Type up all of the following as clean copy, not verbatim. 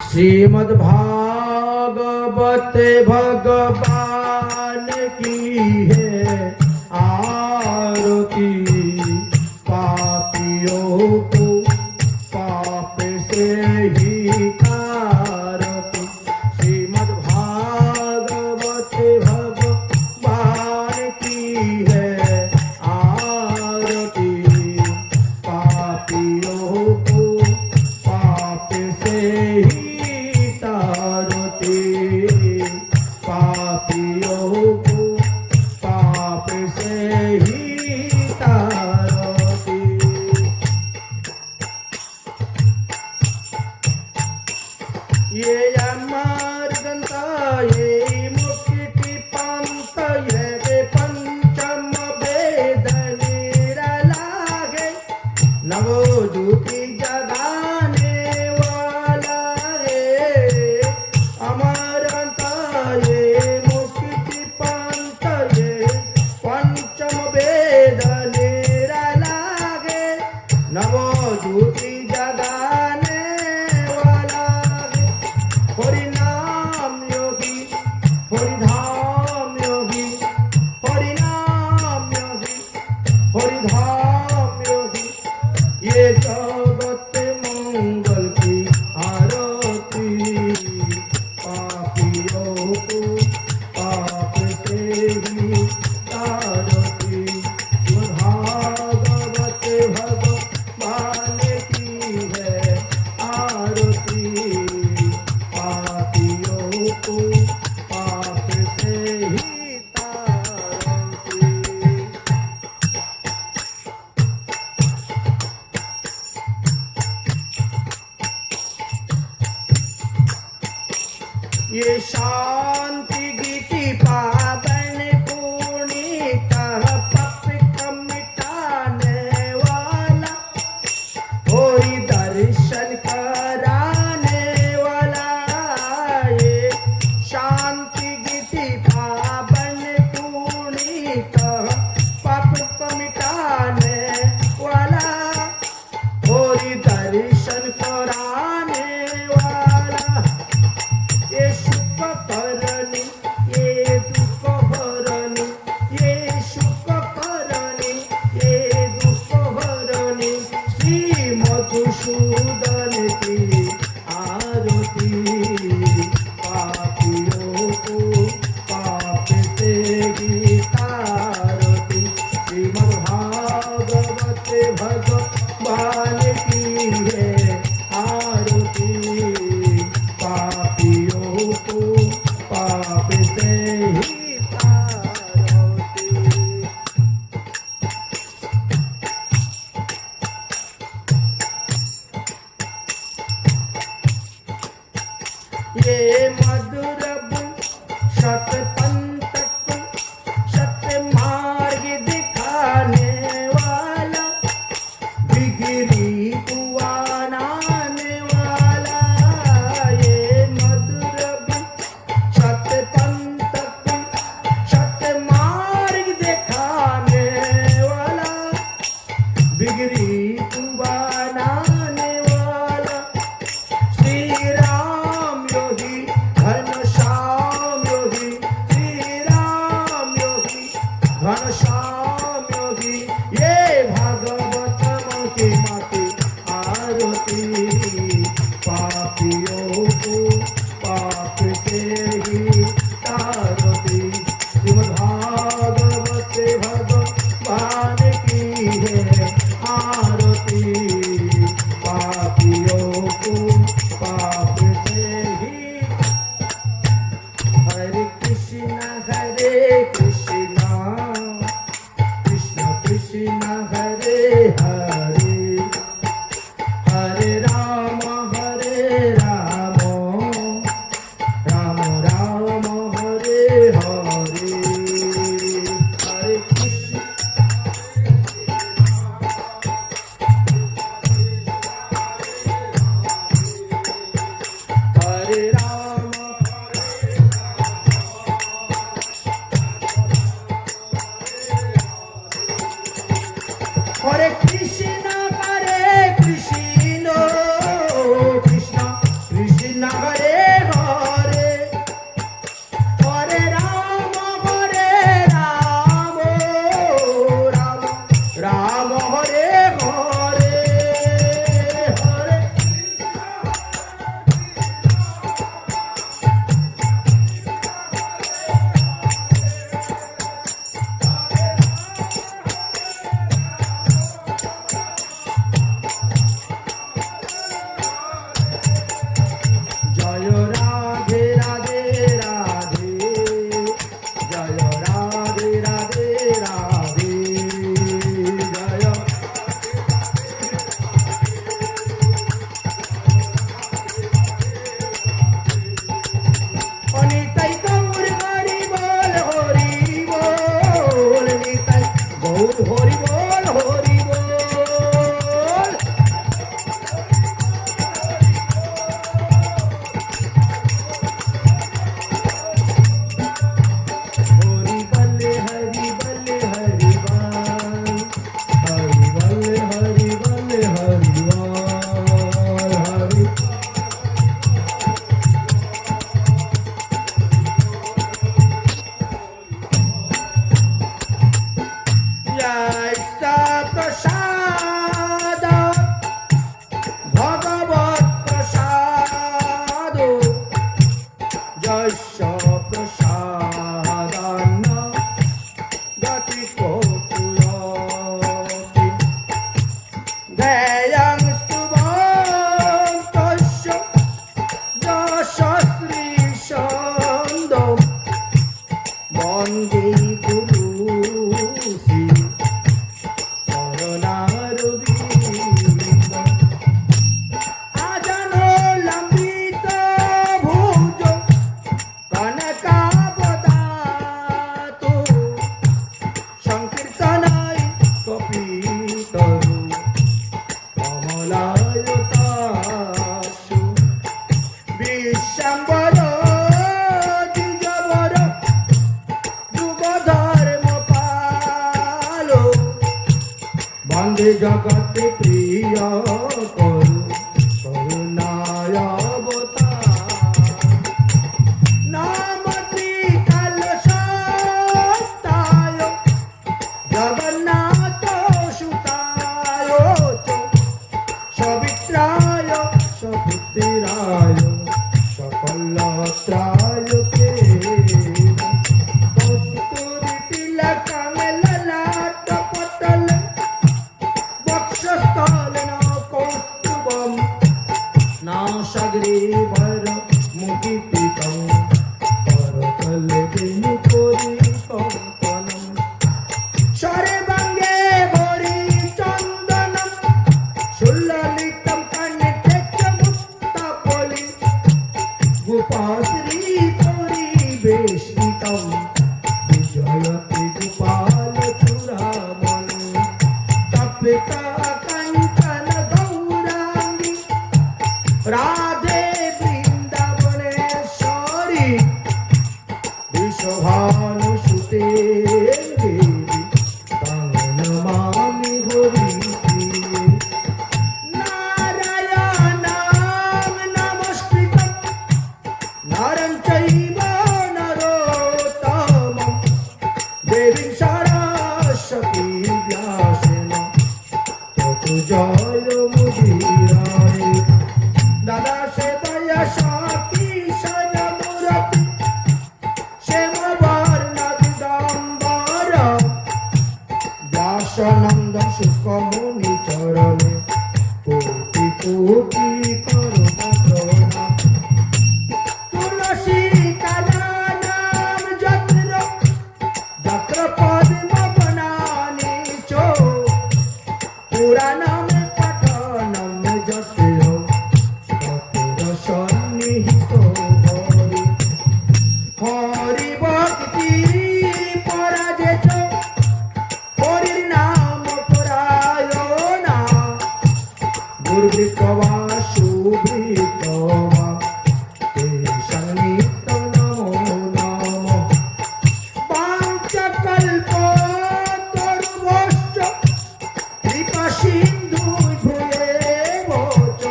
श्रीमद्भागवत भगवान की है आरती। पापियों को पाप से ही तारती। श्रीमद्भागवत भगवान की है आरती। पापियों को पाप से ही पापियों को पाप से ही तारती। ये अमर गंता ये मुक्ति पंथ ये पंचम वेद निरलागे। नवो ज्योति जगाने वाला है अमर गंता ये मुक्ति पंथ ये पंचम वेद निरलागे। नवो ज्योति जगाने वाला है हरि नाम योगी हरि धाम योगी हरि नाम योगी हरि धाम योगी। ये जगत मंगल की आरती। पापियों को पाप से ही तारती। भागवत भगवान की है आरती। पापियों को पाप से ही तारती। ये शांति गीति पावन पुनीता पाप का मिटाने वाला होई दर्शन कराने वाला। ये शांति गीति पावन पुनीता पाप का मिटाने वाला होई दर्शन कराने वाला। ये सुख करनी ये दुख हरनी ये सुख करनी ये दुख हरनी। श्री मधुसूदन की आरती। पापियों को पाप से ही तारती। श्रीमद्भागवत भगवान की है आरती। पापियों को पाप से ही तारती। ये मधुर सतपंथ सत्य मार्ग दिखाने वाला बिगड़ी कुआनाने वाला। ये मधुर सतपंथ सत्य मार्ग दिखाने वाला बिगड़ी कुआनाने वाला। श्री राम योगी घनश्याम योगी श्री राम योगी घनश्याम योगी। ये भागवत की माती आरती। पापियों को पाप से ही तारती। श्रीमद्भागवत भगवान की है आरती। पापियों को पाप से ही। हरे कृष्ण कृष्ण कृष्ण हरे हरे हरे राम राम বিশ্বাম্বর দ্বিজবর যুগ ধর্ম পালো বন্দে জগতে প্রিয় করু করুণায় অবতার নাম ত্রিকাল সত্তায় জগন্নাথ সুতায় সবিত্রায় সপুত্রায় সকলত্রায় কে কস্তুরী তিলকাঙ্গে ললাট পটলে বক্ষস্থলে ন কৌস্তুভম নাসাগ্রীভর মুখিপিতং করতলে বেণুকরি কঙ্কণম সর্বাঙ্গে গৌরী চন্দনম সুললিতম কণ্ঠে চ মুক্তাবলী গোপাশ্রী পরিবেষ্টিতম বিজয়তি গোপাল চূড়ামণি তপ্তা কাঞ্চন গৌরাঙ্গী রাধে বৃন্দাবনেশ্বরী বিশ্বভানুসুতে দেবী তাং নমামি হরিপ্রিয়ে নারায়ণাং নমস্কৃতং নরং চৈব নরোত্তমং দেবীং সরস্বতীং ব্যাসেন ততো জয় মুদিরায় দাদা সেবায় সতীশন মূরতি শ্যামবর্ণ দিগম্বর ব্যাসানন্দ সুখমুনি চরণে কোটি কোটি করুণা প্রণাম তুলসী কাননাম যত্র যত্র পদ্ম বনানি চ পুরাণম পঠনম যত্র তত্র সন্নিহিত হরি হরি ভক্তি পরাজেত হরির নাম পরায়ণা দুর্বৃত্তবা সুবৃত্তবা তেষাং নিত্যং নমো নমঃ পাঞ্চকল্পতরুভ্যশ্চ কৃপা সিন্ধুভ্যেব চ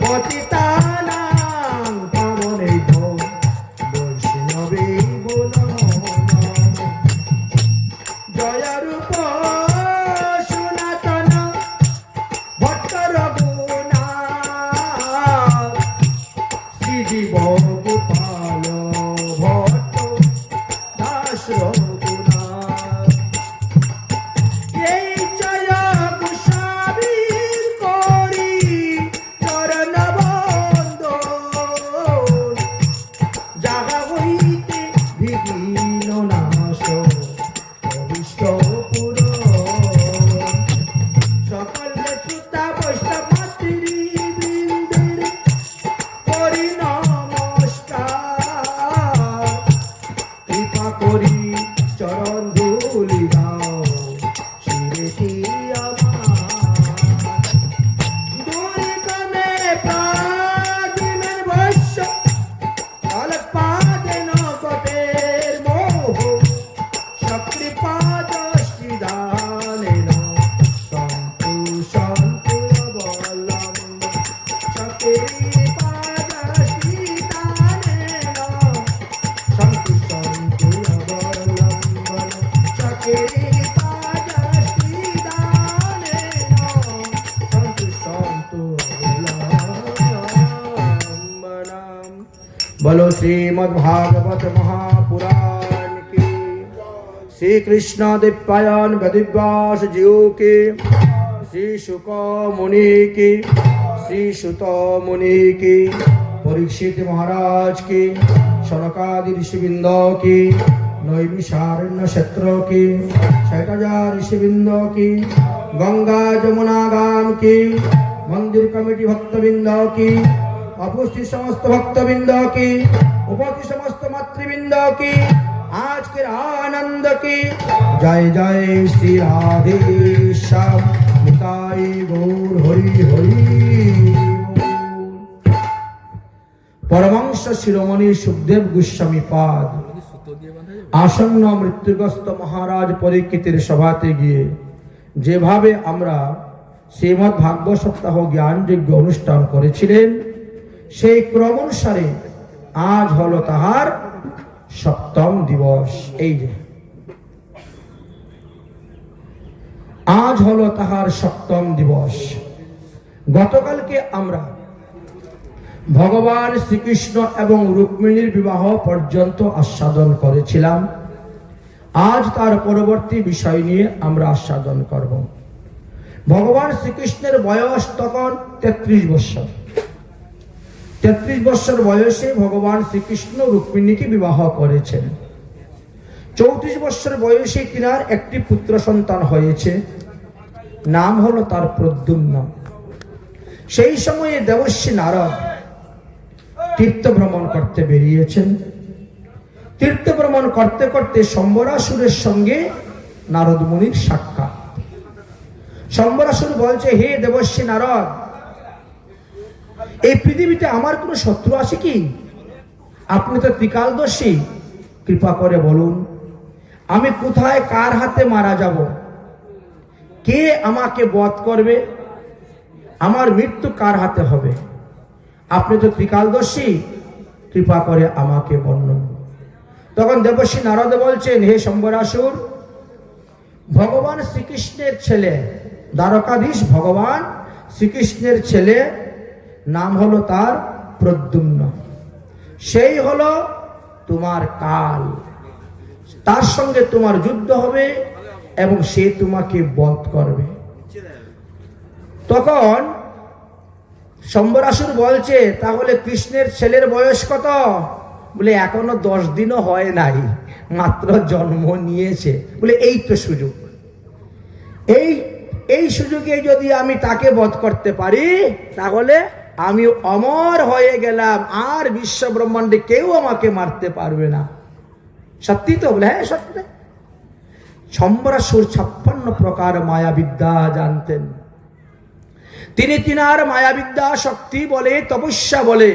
পতিতানাং পাবনেভ্যো বৈষ্ণবেভ্যো নমো নমঃ জয় রূপ সনাতন ভট্ট রঘুনাথ শ্রীজীব গোপাল ভট্ট দাস রঘুনাথ এই জয় গোস্বামীর করি চরণ বন্দন যাহা হইতে বিঘ্ন নাশ অভিষ্ট পুরন সকল শ্রোতা বৈষ্ণব মাতৃবৃন্দের করি নমস্কার কৃপা করি চরণ ধুলি দাও শিরেটি আমার দুর্গমে প্রাদিমের বৈশ্য তলপাদে নগতের মোহ সকৃপা দৃষ্টি দানেন সন্তু সন্তু অবলম্বন সকৃপা দৃষ্টি দানেন সন্তু সন্তু অবলম্বন সকৃপা দৃষ্টি দানেন সন্তু সন্তু অবলম্বনম बोलो श्रीमद् भागवत महापुराण की श्री कृष्ण दिव्यान वेदव्यास जीव की श्री शुक मुनि की श्री सुत मुनि की परीक्षित महाराज की शनकादि ऋषिवृंद की नैमिषारण्य क्षेत्र की 60,000 ऋषिवृंद की गंगा जमुना गाम की मंदिर कमेटी भक्तवृंद की उपस्थित समस्त भक्तवृंद की उपस्थित समस्त मातृवृंद की आज के आनंद की जय जय श्री राधे श्याम निताई गौर हरि हरि। পরমাংশ শিরোমণি সুখদেব গোস্বামী পাদ আসন্ন মৃত্যুগ্রস্ত মহারাজ পরীক্ষিতের সভাতে গিয়ে যেভাবে আমরা শ্রীমদ্ ভাগবত সপ্তাহ জ্ঞানযজ্ঞ অনুষ্ঠান করেছিলেন, সেই ক্রম অনুসারে আজ হলো তাহার সপ্তম দিবস। এই যে আজ হলো তাহার সপ্তম দিবস। গতকালকে আমরা ভগবান শ্রীকৃষ্ণ এবং রুক্মিণীর বিবাহ পর্যন্ত আস্বাদন করেছিলাম। আজ তার পরবর্তী বিষয় নিয়ে আমরা আস্বাদন করব। ভগবান শ্রীকৃষ্ণের বয়স তখন 33 বৎসর। 33 বৎসর বয়সে ভগবান শ্রীকৃষ্ণ রুক্মিণীকে বিবাহ করেছেন। 34 বৎসর বয়সে তিনার একটি পুত্র সন্তান হয়েছে, নাম হলো তার প্রদ্যুম্ন। সেই সময়ে দেবর্ষি নারদ তীর্থ ভ্রমণ করতে বেরিয়েছেন। তীর্থ ভ্রমণ করতে করতে শম্বরাসুরের সঙ্গে নারদ মুনির সাক্ষাৎ। শম্বরাসুর বলছে, হে দেবর্ষি নারদ, এই পৃথিবীতে আমার কোনো শত্রু আছে কি? আপনি তো ত্রিকালদর্শী, কৃপা করে বলুন আমি কোথায় কার হাতে মারা যাব, কে আমাকে বধ করবে, আমার মৃত্যু কার হাতে হবে? আপনি তো ত্রিকালদর্শী, কৃপা করে আমাকে বর্ণন। তখন দেবর্ষি নারদ বলছেন, হে শম্বরাসুর, ভগবান শ্রীকৃষ্ণের ছেলে, দ্বারকাধীশ ভগবান শ্রীকৃষ্ণের ছেলে, নাম হলো তার প্রদ্যুম্ন, সেই হলো তোমার কাল। তার সঙ্গে তোমার যুদ্ধ হবে এবং সে তোমাকে বধ করবে। তখন শম্বরাসুর বলছে, তাহলে কৃষ্ণের ছেলের বয়স কত? বলে এখনো 10 দিনও হয় নাই, মাত্র জন্ম নিয়েছে। বলে এই তো সুযোগ, এই সুযোগে যদি আমি তাকে বধ করতে পারি তাহলে আমি অমর হয়ে গেলাম, আর বিশ্ব ব্রহ্মাণ্ডে কেউ আমাকে মারতে পারবে না। সত্যি তো? বলে হ্যাঁ সত্যি। শম্বরাসুর 56 প্রকার মায়াবিদ্যা জানতেন। তিনি তিনার মায়াবিদ্যা শক্তি বলে, তপস্যা বলে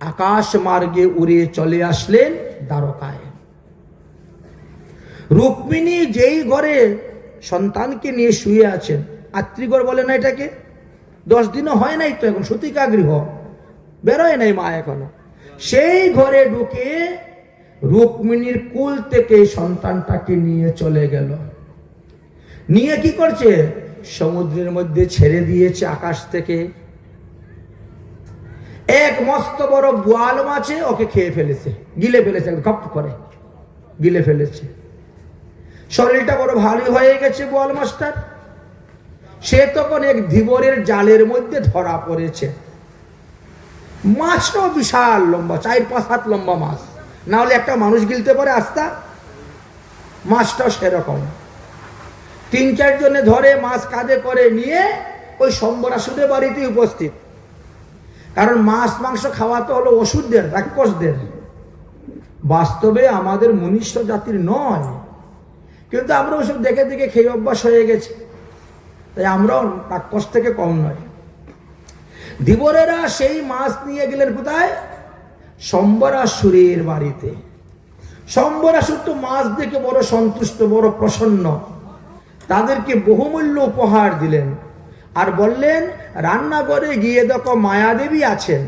আকাশ মার্গে উড়ে চলে আসলেন দ্বারকায়। রুক্মিণী যেই ঘরে সন্তানকে নিয়ে শুয়ে আছেন, আত্রিঘর বলে না এটাকে, 10 দিনও হয় নাই তো, এখন সতিকা গৃহ, বেরোয় নাই মা এখনো, সেই ঘরে ঢুকে রুক্মিণীর কুল থেকে সন্তানটাকে নিয়ে চলে গেল। নিয়ে কি করছে? সমুদ্রের মধ্যে ছেড়ে দিয়েছে আকাশ থেকে। এক মস্ত বড় বোয়াল মাছে ওকে খেয়ে ফেলেছে, গিলে ফেলেছে, খপ করে গিলে ফেলেছে। শরীরটা বড় ভারী হয়ে গেছে বোয়াল মাছটার। সে তখন এক ধীবরের জালের মধ্যে ধরা পড়েছে। মাছটাও বিশাল লম্বা, 4-5 হাত লম্বা মাছ, না হলে একটা মানুষ গিলতে পারে আস্তা। মাছটাও সেরকম। 3-4 জনে ধরে মাছ কাঁধে করে নিয়ে ওই শম্বরাসুরের বাড়িতে উপস্থিত। কারণ মাছ মাংস খাওয়া তো হলো অসুরদের, রাক্ষসদের, বাস্তবে আমাদের মনুষ্য জাতির নয়। কিন্তু আমরা ওসব দেখে দেখে খেয়ে অভ্যাস হয়ে গেছে, তাই আমরাও রাক্ষস থেকে কম নয়। ধীবরেরা সেই মাছ নিয়ে গেলেন কোথায়? শম্বরাসুরের বাড়িতে। শম্বরাসুর তো মাছ দেখে বড় সন্তুষ্ট, বড় প্রসন্ন। তাদেরকে বহুমূল্য উপহার দিলেন আর বললেন, রান্নাঘরে গিয়ে দেখো মায়াদেবী আছেন,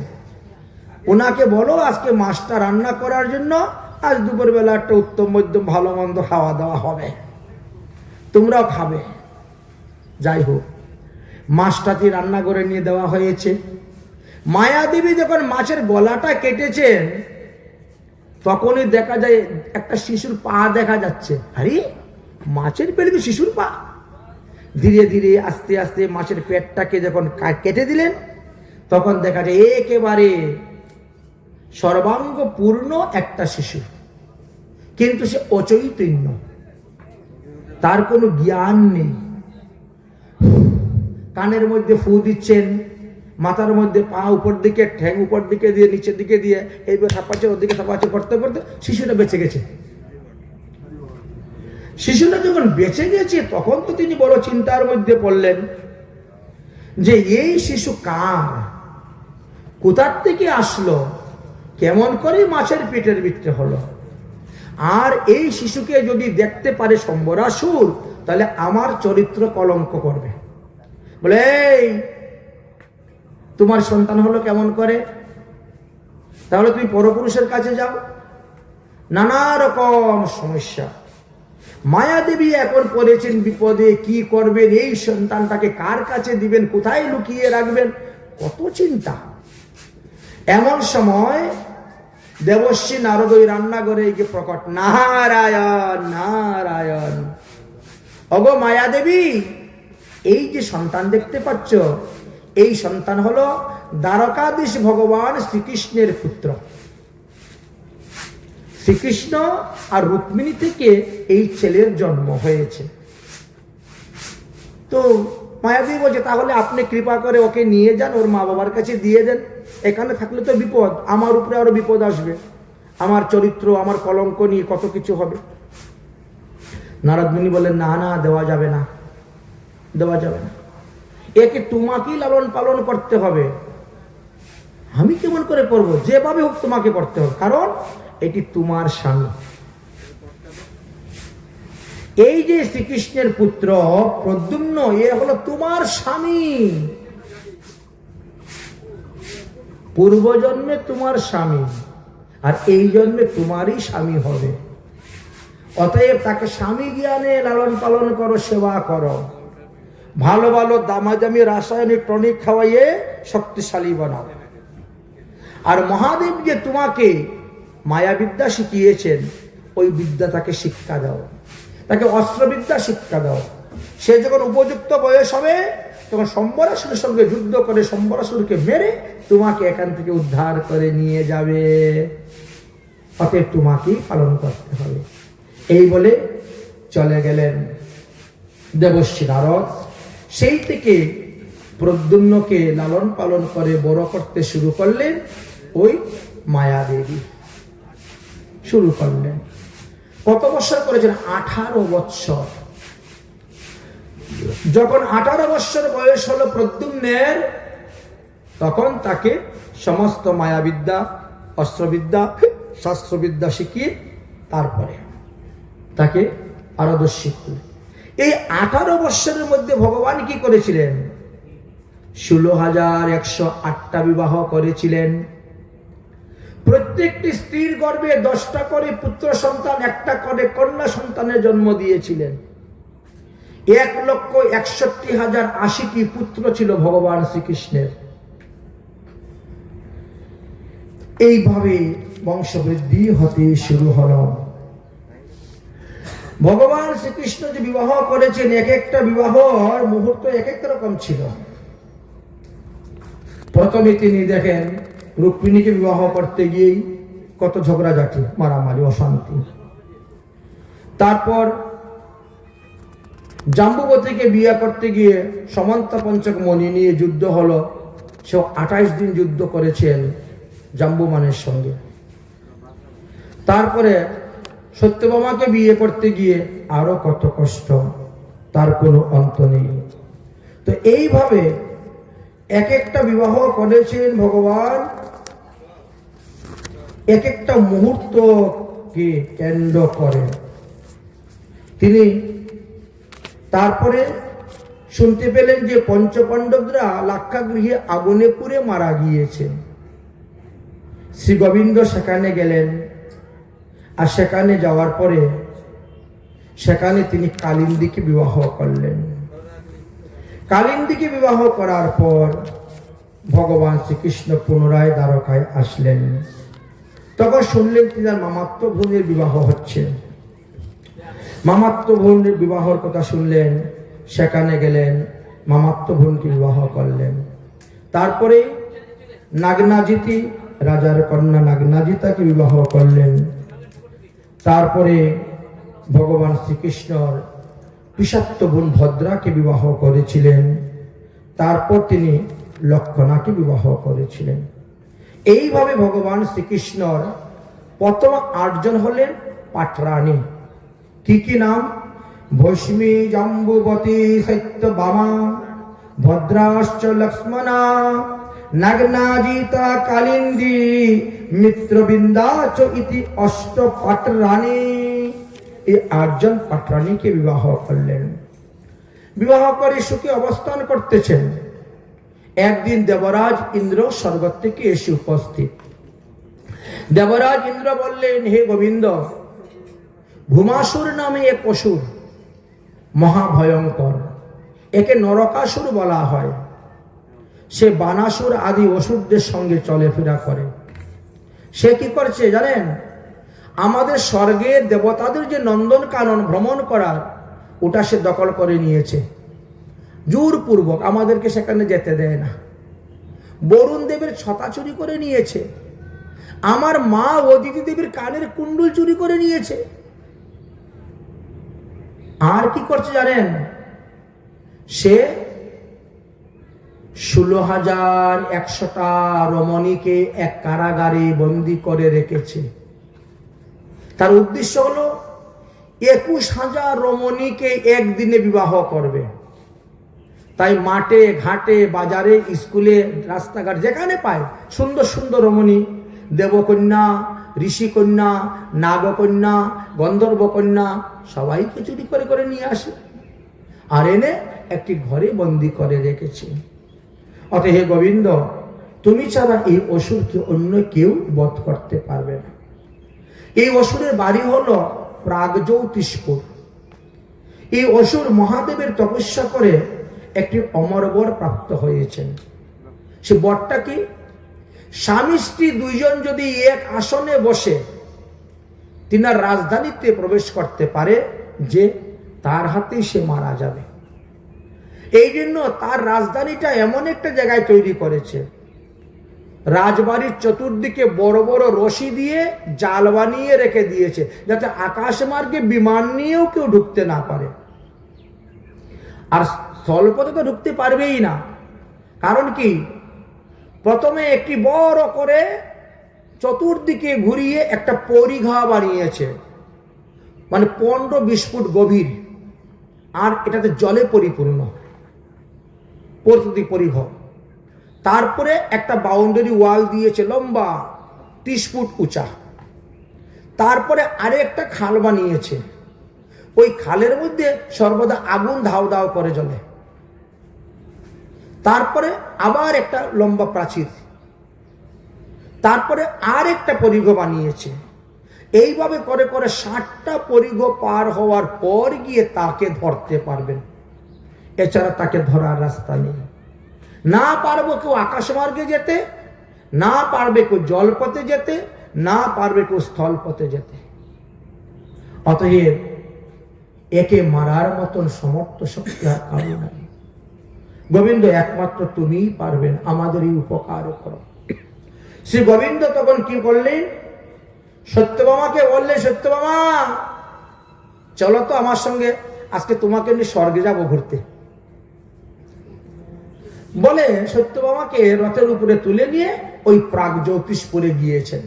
ওনাকে বলো আজকে মাছটা রান্না করার জন্য, আজ দুপুরবেলা একটা উত্তম মধ্যম ভালো মন্দ খাওয়া দাওয়া হবে, তোমরাও খাবে। যাই হোক, মাছটাকে রান্নাঘরে নিয়ে দেওয়া হয়েছে। মায়াদেবী যখন মাছের গলাটা কেটেছেন, তখনই দেখা যায় একটা শিশুর পা দেখা যাচ্ছে। আরে মাছের পেটে তো শিশুর পা। ধীরে ধীরে আস্তে আস্তে মাছের পেটটাকে যখন কেটে দিলেন, তখন দেখা যায় একেবারে সর্বাঙ্গ পূর্ণ একটা শিশু, কিন্তু সে অচৈতন্য, তার কোনো জ্ঞান নেই। কানের মধ্যে ফু দিচ্ছেন, মাথার মধ্যে পা উপর দিকে, ঠ্যাং উপর দিকে দিয়ে, নিচের দিকে দিয়ে এইভাবে থাপাচ্ছে, ওদিকে থাপাচ্ছে করতে করতে শিশুটা বেঁচে গেছে। শিশুটা যখন বেঁচে গেছে, তখন তো তিনি বড় চিন্তার মধ্যে পড়লেন যে এই শিশু কার, কোথার থেকে আসলো, কেমন করে মাছের পেটের ভিতরে হলো। আর এই শিশুকে যদি দেখতে পারে শম্বরাসুর, তাহলে আমার চরিত্র কলঙ্ক করবে। বলে, এই তোমার সন্তান হলো কেমন করে, তাহলে তুমি পরপুরুষের কাছে যাও। নানা রকম সমস্যা। মায়াদেবী এখন পড়েছেন বিপদে, কি করবেন, এই সন্তানটাকে কার কাছে দিবেন, কোথায় লুকিয়ে রাখবেন, কত চিন্তা। এমন সময় দেবশ্রী নারদ ওই রান্নাঘরে গিয়ে প্রকট, নারায়ণ নারায়ণ। অগো মায়াদেবী, এই যে সন্তান দেখতে পাচ্ছ, এই সন্তান হলো দ্বারকাধীশ ভগবান শ্রীকৃষ্ণের পুত্র। শ্রীকৃষ্ণ আর রুক্মিণী থেকে এই ছেলের জন্ম হয়েছে। তো মায়াদেবী বলছে, তাহলে আপনি কৃপা করে ওকে নিয়ে যান, ওর মা বাবার কাছে দিয়ে দেন। এখানে থাকলে তো বিপদ, আমার উপরে আরো বিপদ আসবে, আমার চরিত্র, আমার কলঙ্ক নিয়ে কত কিছু হবে। নারদ মুনি বলেন, না না, দেওয়া যাবে না, দেওয়া যাবে না। একে তোমাকেই লালন পালন করতে হবে। আমি কেমন করে করব, যেভাবে হোক তোমাকে করতে হবে, কারণ এটি তোমার স্বামী। এই যে শ্রীকৃষ্ণের পুত্র প্রদ্যুম্ন, এ হলো তোমার স্বামী, পূর্বজন্মে তোমার স্বামী, আর এই জন্মে তোমারই স্বামী হবে। অতএব তাকে স্বামী জ্ঞানে লালন পালন করো, সেবা করো, ভালো ভালো দামাদামি রাসায়নিক টনিক খাওয়াইয়ে শক্তিশালী বানাও। আর মহাদেব যে তোমাকে মায়াবিদ্যা শিখিয়েছেন, ওই বিদ্যা তাকে শিক্ষা দাও, তাকে অস্ত্রবিদ্যা শিক্ষা দাও। সে যখন উপযুক্ত বয়স হবে, তখন শম্বরাসুরের সঙ্গে যুদ্ধ করে শম্বরাসুরকে মেরে তোমাকে এখান থেকে উদ্ধার করে নিয়ে যাবে। অতএব তোমাকেই পালন করতে হবে। এই বলে চলে গেলেন দেবশ্রী নারদ। সেই থেকে প্রদ্যুম্নকে লালন পালন করে বড় করতে শুরু করলেন ওই মায়াদেবী, শুরু করলেন। কত বৎসর করেছেন? 18 বৎসর। যখন 18 বৎসর বয়স হলো প্রদ্যুম্নের, তখন তাকে সমস্ত মায়াবিদ্যা, অস্ত্রবিদ্যা, শাস্ত্রবিদ্যা শিখিয়ে তারপরে তাকে পারদর্শী করলেন। এই 18 বৎসরের মধ্যে ভগবান কি করেছিলেন? 16,108টা বিবাহ করেছিলেন। প্রত্যেকটি স্ত্রীর গর্ভে 10টা করে পুত্র সন্তান, 1টা করে কন্যা সন্তানের জন্ম দিয়েছিলেন। 1,61,080টি পুত্র ছিল ভগবান শ্রীকৃষ্ণের। এইভাবে বংশবৃদ্ধি হতে শুরু হলো। ভগবান শ্রীকৃষ্ণ যে বিবাহ করেছেন, এক একটা বিবাহর মুহূর্ত এক এক রকম ছিল। প্রথমে তিনি দেখেন রুক্মিণীকে বিবাহ করতে গিয়েই কত ঝগড়াঝাটি, মারামারি, অশান্তি। তারপর জাম্বুবতীকে বিয়ে করতে গিয়ে সমন্তা পঞ্চক মণি নিয়ে যুদ্ধ হলো। সে 28 দিন যুদ্ধ করেছেন জাম্বুমানের সঙ্গে। তারপরে সত্যভামাকে বিয়ে করতে গিয়ে আরো কত কষ্ট, তার কোনো অন্ত নেই। তো এইভাবে এক একটা বিবাহ করেছেন ভগবান, এক একটা মুহূর্তকে কেন্দ্র করে তিনি। তারপরে শুনতে পেলেন যে পঞ্চপাণ্ডবরা লাক্ষাগৃহে আগুনে পুড়ে মারা গিয়েছে। শ্রী গোবিন্দ সেখানে গেলেন, আর সেখানে যাওয়ার পরে সেখানে তিনি কালিন্দীকে বিবাহ করলেন। কালিন্দীকে বিবাহ করার পর ভগবান শ্রীকৃষ্ণ পুনরায় দ্বারকায় আসলেন। তখন শুনলেন তিনার মামাত্ম বোনের বিবাহ হচ্ছে। মামাত্ম বোনের বিবাহর কথা শুনলেন, সেখানে গেলেন, মামাত্ম বোনকে বিবাহ করলেন। তারপরে নাগনাজিতি, রাজার কন্যা নাগনাজিতাকে বিবাহ করলেন। তারপরে ভগবান শ্রীকৃষ্ণর পিসাত্য বোন ভদ্রাকে বিবাহ করেছিলেন। তারপর তিনি লক্ষণাকে বিবাহ করেছিলেন। এইভাবে ভগবান শ্রীকৃষ্ণর প্রথম 8 জন হলেন পাটরানী। কি কি নাম? ভস্মী, জাম্বুবতী, সত্যভামা, ভদ্রাশ্চ লক্ষ্মণা, নাগনাজিতা কালিন্দী মিত্রবৃন্দাচ ইতি অষ্ট পাটরানী। এই 8 জন পাটরানীকে বিবাহ করলেন। বিবাহ করে সুখে অবস্থান করতেছেন। একদিন দেবরাজ ইন্দ্র স্বর্গ থেকে এসে উপস্থিত। দেবরাজ ইন্দ্র বললেন, হে গোবিন্দ, ভূমাসুর নামে এক অসুর, মহাভয়ঙ্কর, একে নরকাসুর বলা হয়। সে বানাসুর আদি অসুরদের সঙ্গে চলাফেরা করে। সে কি করছে জানেন? আমাদের স্বর্গের দেবতাদের যে নন্দনকানন ভ্রমণ করার, ওটা সে দখল করে নিয়েছে। জোরপূর্বক আমাদেরকে সেখানে যেতে দেয় না। বরুণ দেবের ছতা চুরি করে নিয়েছে। আমার মা অদিতি দেবীর কানের কুণ্ডল চুরি করে নিয়েছে। আর কি করছে জানেন? সে 16,100টা রমণীকে এক কারাগারে বন্দী করে রেখেছে। তার উদ্দেশ্য হলো 21,000 রমণীকে একদিনে বিবাহ করবে। তাই মাঠে ঘাটে বাজারে স্কুলে রাস্তাঘাট যেখানে পায় সুন্দর সুন্দর রমণী, দেবকন্যা, ঋষিকন্যা, নাগকন্যা, গন্ধর্বকন্যা সবাইকে চুরি করে করে নিয়ে আসে আর এনে একটি ঘরে বন্দী করে রেখেছে। অতএব হে গোবিন্দ, তুমি ছাড়া এই অসুরকে অন্য কেউ বধ করতে পারবে না। এই অসুরের বাড়ি হলো প্রাগজ্যোতিষপুর। এই অসুর মহাদেবের তপস্যা করে একটি অমর বর প্রাপ্ত হয়েছেন। সে বরটা কি? স্বামী স্ত্রী 2 জন যদি এক আসনে বসে তিনার রাজধানীতে প্রবেশ করতে পারে, যে তার হাতেই সে মারা যাবে। এই জন্য তার রাজধানীটা এমন একটা জায়গায় তৈরি করেছে, রাজবাড়ির চতুর্দিকে বড় বড় রশি দিয়ে জাল বানিয়ে রেখে দিয়েছে, যাতে আকাশ মার্গে বিমান নিয়েও কেউ ঢুকতে না পারে। আর স্থলপথে তো ঢুকতে পারবেই না। কারণ কি? প্রথমে একটি বড় করে চতুর্দিকে ঘুরিয়ে একটা পরিঘা বানিয়েছে, মানে 15-20 ফুট গভীর, আর এটাতে জলে পরিপূর্ণ পরিঘা। তারপরে একটা বাউন্ডারি ওয়াল দিয়েছে লম্বা 30 ফুট উঁচা। তারপরে আরেকটা খাল বানিয়েছে, ওই খালের মধ্যে সর্বদা আগুন ধাও ধাও করে জ্বলে। তারপরে আবার একটা লম্বা প্রাচীর, তারপরে আর একটা পরিঘ বানিয়েছে। এইভাবে করে করে 60টা পরিঘ পার হওয়ার পর গিয়ে তাকে ধরতে পারবেন, এছাড়া তাকে ধরার রাস্তা নেই। না পারবো কেউ আকাশমার্গে যেতে, না পারবে কেউ জলপথে যেতে, না পারবে কেউ স্থলপথে যেতে। অতএব একে মারার মতন সমর্থ শক্তি আর কারো নাই। গোবিন্দ, একমাত্র তুমিই পারবেন, আমাদের এই উপকার করো। শ্রী গোবিন্দ তখন কি করলেন? সত্যভামাকে বললেন, সত্যভামা চলো তো আমার সঙ্গে, আজকে তোমাকে নিয়ে স্বর্গে যাবো ঘুরতে। বলে সত্যভামাকে রথের উপরে তুলে নিয়ে ওই প্রাগজ্যোতিষপুরে গিয়েছেন।